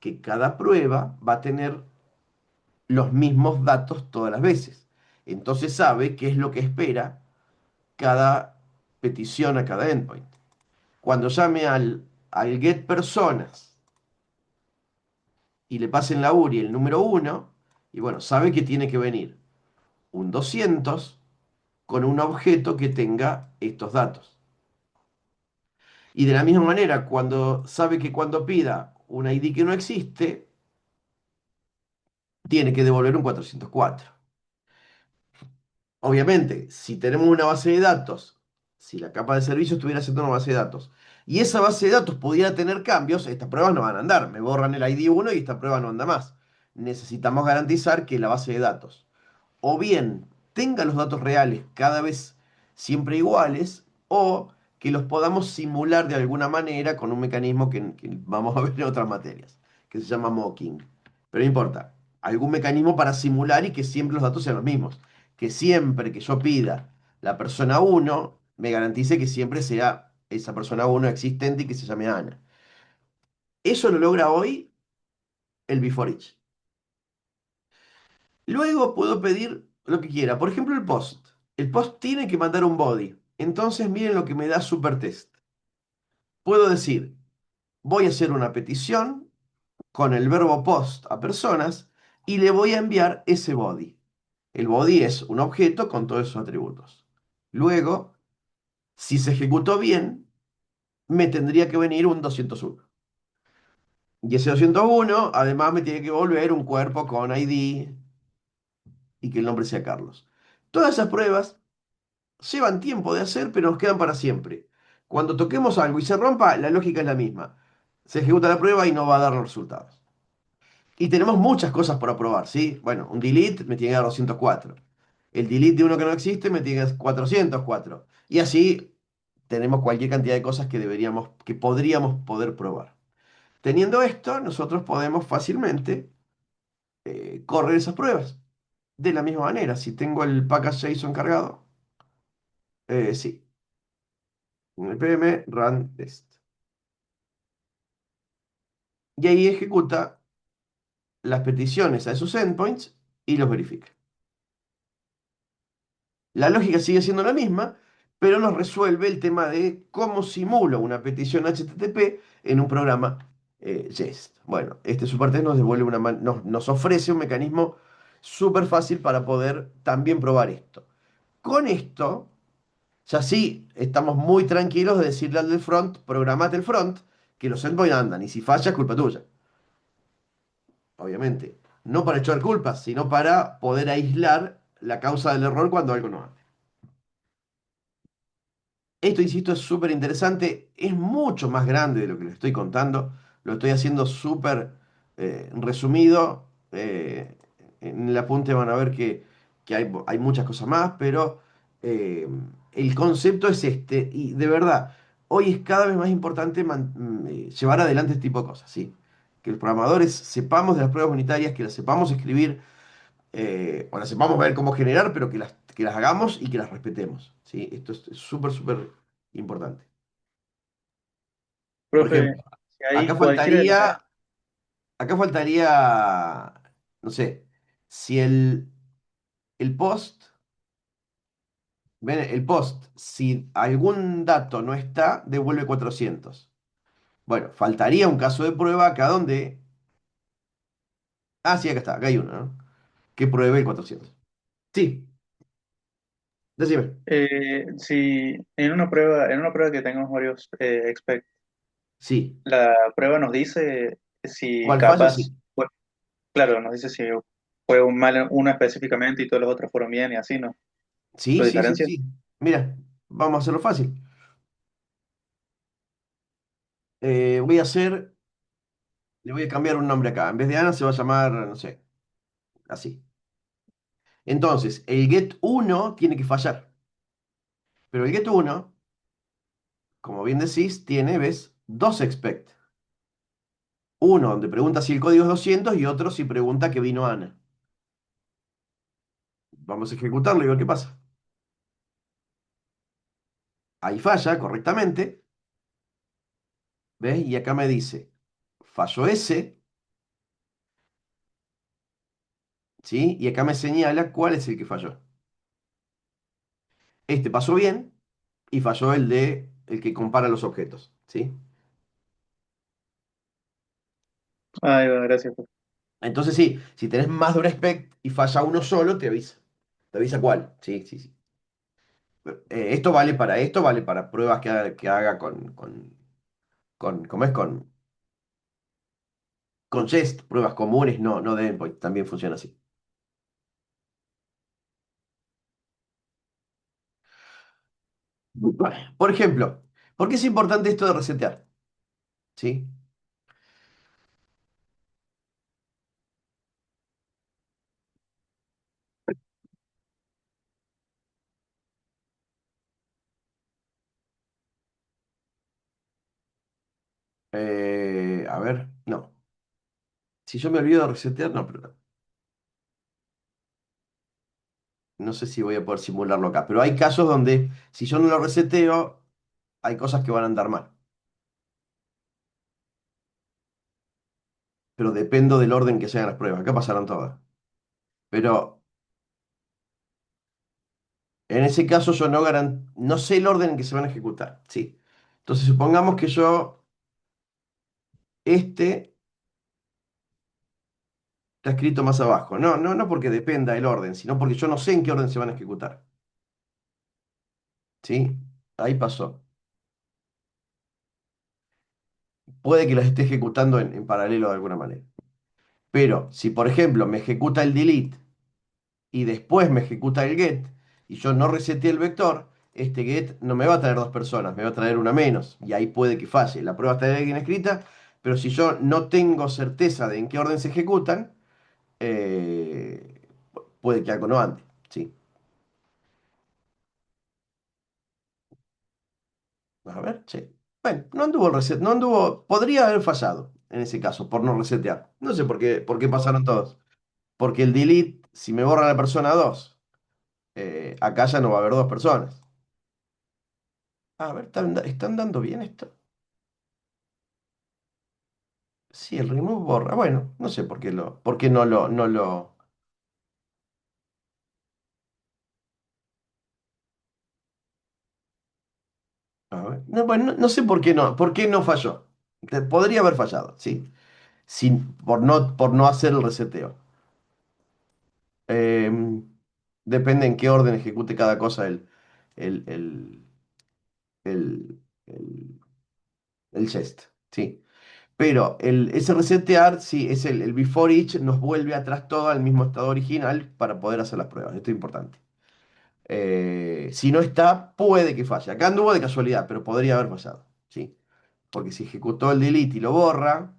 que cada prueba va a tener los mismos datos todas las veces. Entonces sabe qué es lo que espera cada petición a cada endpoint. Cuando llame al get personas y le pasen la URI el número uno, y bueno, sabe que tiene que venir un 200 con un objeto que tenga estos datos. Y de la misma manera, cuando sabe que cuando pida un ID que no existe, tiene que devolver un 404. Obviamente, si tenemos una base de datos, si la capa de servicio estuviera haciendo una base de datos, y esa base de datos pudiera tener cambios, estas pruebas no van a andar. Me borran el ID 1 y esta prueba no anda más. Necesitamos garantizar que la base de datos o bien tenga los datos reales cada vez siempre iguales, o que los podamos simular de alguna manera con un mecanismo que vamos a ver en otras materias, que se llama mocking. Pero no importa, algún mecanismo para simular y que siempre los datos sean los mismos. Que siempre que yo pida la persona uno me garantice que siempre sea esa persona uno existente y que se llame Ana. Eso lo logra hoy el before each. Luego puedo pedir lo que quiera. Por ejemplo, el post. El post tiene que mandar un body. Entonces miren lo que me da Supertest. Puedo decir, voy a hacer una petición con el verbo post a personas y le voy a enviar ese body. El body es un objeto con todos esos atributos. Luego, si se ejecutó bien, me tendría que venir un 201. Y ese 201, además, me tiene que volver un cuerpo con ID y que el nombre sea Carlos. Todas esas pruebas llevan tiempo de hacer, pero nos quedan para siempre. Cuando toquemos algo y se rompa, la lógica es la misma. Se ejecuta la prueba y no va a dar los resultados. Y tenemos muchas cosas por aprobar, ¿sí? Bueno, un delete me tiene que dar 204. El delete de uno que no existe me tiene que dar 404. Y así tenemos cualquier cantidad de cosas que deberíamos, que podríamos poder probar. Teniendo esto, nosotros podemos fácilmente correr esas pruebas. De la misma manera, si tengo el package JSON cargado, sí, npm run test. Y ahí ejecuta las peticiones a esos endpoints y los verifica. La lógica sigue siendo la misma, pero nos resuelve el tema de cómo simulo una petición HTTP en un programa JEST. Bueno, este SuperTest nos devuelve nos ofrece un mecanismo súper fácil para poder también probar esto. Con esto, ya sí, estamos muy tranquilos de decirle al del front, programate el front, que los endpoints andan, y si falla es culpa tuya, obviamente. No para echar culpas, sino para poder aislar la causa del error cuando algo no anda. Esto, insisto, es súper interesante, es mucho más grande de lo que les estoy contando, lo estoy haciendo súper resumido, en el apunte van a ver que hay muchas cosas más, pero eh, el concepto es este, y de verdad, hoy es cada vez más importante llevar adelante este tipo de cosas, ¿sí? Que los programadores sepamos de las pruebas unitarias, que las sepamos escribir, o las sepamos ver cómo generar, pero que las hagamos y que las respetemos, ¿sí? Esto es súper, súper importante. Por Profe, ejemplo, si hay acá cualquiera de las... faltaría, acá faltaría, no sé, si el post, ven, el post, si algún dato no está, devuelve 400. Bueno, faltaría un caso de prueba acá donde, sí, acá está, acá hay uno, ¿no? Que pruebe el 400. Sí, decime. Si en una prueba que tengamos varios expertos, Sí. la prueba nos dice si ¿Cuál falla? capaz, Sí. claro, nos dice si fue un mal uno específicamente y todos los otros fueron bien y así, ¿no? Sí, ¿Lo sí, sí, diferencia? sí. Mira, vamos a hacerlo fácil. Voy a hacer, le voy a cambiar un nombre acá. En vez de Ana se va a llamar, no sé, así. Entonces, el get uno tiene que fallar. Pero el get uno, como bien decís, tiene, ¿ves? Dos expect. Uno donde pregunta si el código es 200 y otro si pregunta que vino Ana. Vamos a ejecutarlo y ver qué pasa. Ahí falla correctamente, ¿ves? Y acá me dice, falló ese, ¿sí? Y acá me señala cuál es el que falló. Este pasó bien y falló el que compara los objetos, ¿sí? Ay, bueno, gracias, profe. Entonces sí, si tenés más de un spec y falla uno solo, te avisa. Te avisa cuál. Sí, sí, sí. Esto vale para pruebas que haga ¿cómo es? Con Jest, pruebas comunes, no, no de endpoint, también funciona así. Vale. Por ejemplo, ¿por qué es importante esto de resetear? ¿Sí? A ver, no. Si yo me olvido de resetear, no, pero no sé si voy a poder simularlo acá. Pero hay casos donde si yo no lo reseteo, hay cosas que van a andar mal. Pero dependo del orden que sean las pruebas. Acá pasarán todas. Pero en ese caso yo no sé el orden en que se van a ejecutar. Sí. Entonces supongamos que yo, este está escrito más abajo. No, no, no porque dependa el orden, sino porque yo no sé en qué orden se van a ejecutar. ¿Sí? Ahí pasó. Puede que las esté ejecutando en paralelo de alguna manera. Pero si, por ejemplo, me ejecuta el delete y después me ejecuta el get y yo no reseteé el vector, este get no me va a traer dos personas, me va a traer una menos. Y ahí puede que falle. La prueba está bien escrita, pero si yo no tengo certeza de en qué orden se ejecutan, eh, puede que algo no ande. ¿Sí? A ver, sí. Bueno, no anduvo el reset, no anduvo, podría haber fallado en ese caso, por no resetear. No sé por qué pasaron todos. Porque el delete, si me borra la persona 2, acá ya no va a haber dos personas. A ver, ¿están dando bien esto? Sí, el remove borra. Bueno, no sé por qué no lo. A ver, no, bueno, no sé por qué no falló. Podría haber fallado, sí. Por no hacer el reseteo. Em, Depende en qué orden ejecute cada cosa el, el, el, el jest, sí. Pero ese resetear, sí, es el before each nos vuelve atrás todo al mismo estado original para poder hacer las pruebas. Esto es importante. Si no está, puede que falle. Acá anduvo de casualidad, pero podría haber fallado, ¿sí? Porque si ejecutó el delete y lo borra,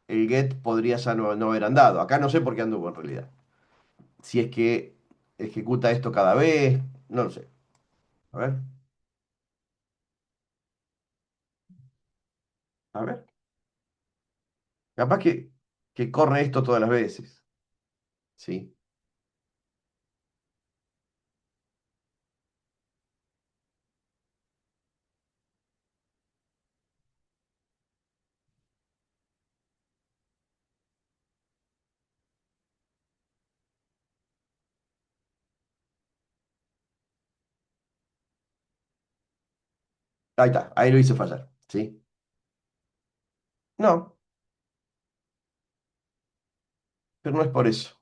el get podría ya no haber andado. Acá no sé por qué anduvo en realidad. Si es que ejecuta esto cada vez, no lo sé. A ver, a ver. Capaz que corre esto todas las veces, ¿sí? Ahí está, ahí lo hice fallar, ¿sí? No, pero no es por eso.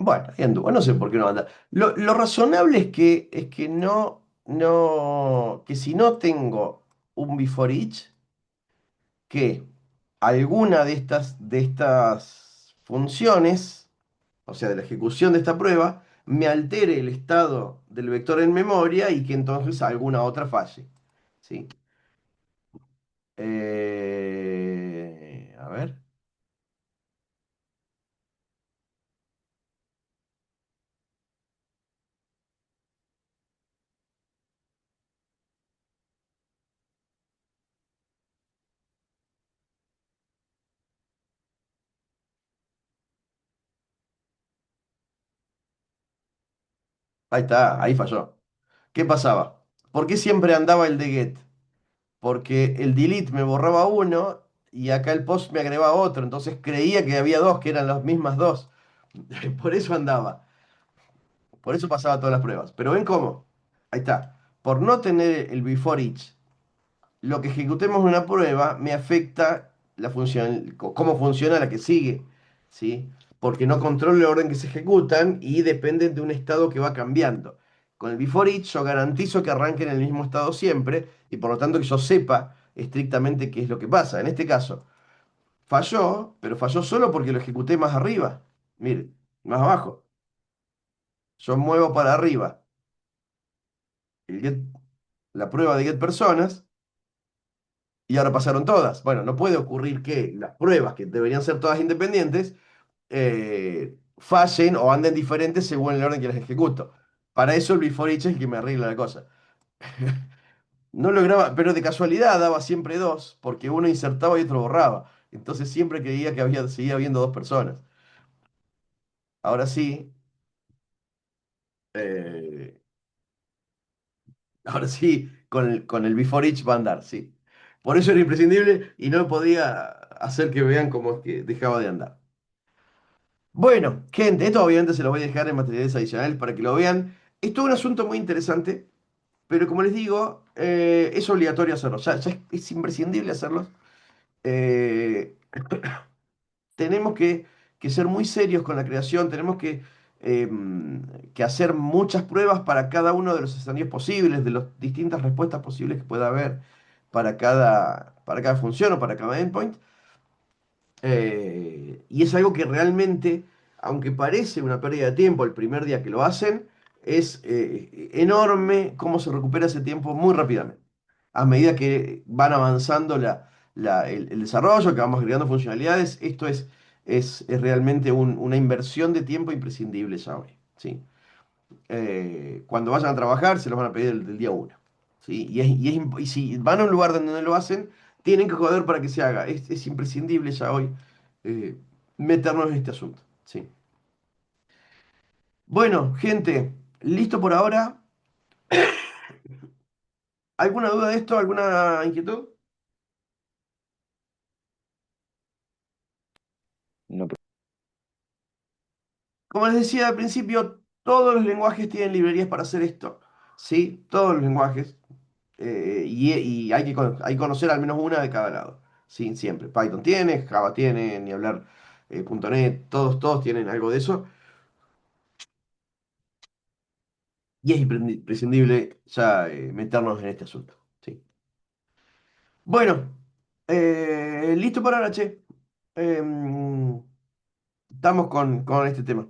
Bueno, ahí anduvo, no sé por qué no anda. Lo razonable es que que si no tengo un before each, que alguna de estas funciones, o sea, de la ejecución de esta prueba, me altere el estado del vector en memoria y que entonces alguna otra falle, ¿sí? A ver, ahí está, ahí falló. ¿Qué pasaba? ¿Por qué siempre andaba el de get? Porque el delete me borraba uno y acá el post me agregaba otro, entonces creía que había dos, que eran las mismas dos. Por eso andaba, por eso pasaba todas las pruebas. Pero ven cómo, ahí está. Por no tener el before each, lo que ejecutemos en una prueba me afecta la función, cómo funciona la que sigue, ¿sí? Porque no controlo el orden que se ejecutan y dependen de un estado que va cambiando. Con el before each yo garantizo que arranque en el mismo estado siempre y por lo tanto que yo sepa estrictamente qué es lo que pasa. En este caso, falló, pero falló solo porque lo ejecuté más arriba. Mire, más abajo. Yo muevo para arriba el get- la prueba de get personas y ahora pasaron todas. Bueno, no puede ocurrir que las pruebas, que deberían ser todas independientes, fallen o anden diferentes según el orden que las ejecuto. Para eso el before each es el que me arregla la cosa. No lograba, pero de casualidad daba siempre dos, porque uno insertaba y otro borraba. Entonces siempre creía que seguía habiendo dos personas. Ahora sí, eh, ahora sí, con el before each va a andar, sí. Por eso era imprescindible y no podía hacer que vean cómo es que dejaba de andar. Bueno, gente, esto obviamente se los voy a dejar en materiales adicionales para que lo vean. Es todo un asunto muy interesante, pero como les digo, es obligatorio hacerlo. Ya es imprescindible hacerlo. Eh, tenemos que ser muy serios con la creación, tenemos eh, que hacer muchas pruebas para cada uno de los escenarios posibles, de las distintas respuestas posibles que pueda haber para cada función o para cada endpoint. Y es algo que realmente, aunque parece una pérdida de tiempo el primer día que lo hacen, es enorme cómo se recupera ese tiempo muy rápidamente. A medida que van avanzando el desarrollo, que vamos agregando funcionalidades, esto es realmente una inversión de tiempo imprescindible ya hoy. ¿Sí? Cuando vayan a trabajar, se los van a pedir del día uno. ¿Sí? Y si van a un lugar donde no lo hacen, tienen que joder para que se haga. Es imprescindible ya hoy eh, meternos en este asunto. ¿Sí? Bueno, gente, listo por ahora. ¿Alguna duda de esto? ¿Alguna inquietud? No, Como les decía al principio, todos los lenguajes tienen librerías para hacer esto. ¿Sí? Todos los lenguajes. Y hay que conocer al menos una de cada lado. ¿Sí? Siempre. Python tiene, Java tiene, ni hablar .NET, todos tienen algo de eso. Y es imprescindible ya meternos en este asunto. ¿Sí? Bueno, listo por ahora, che. Estamos con este tema.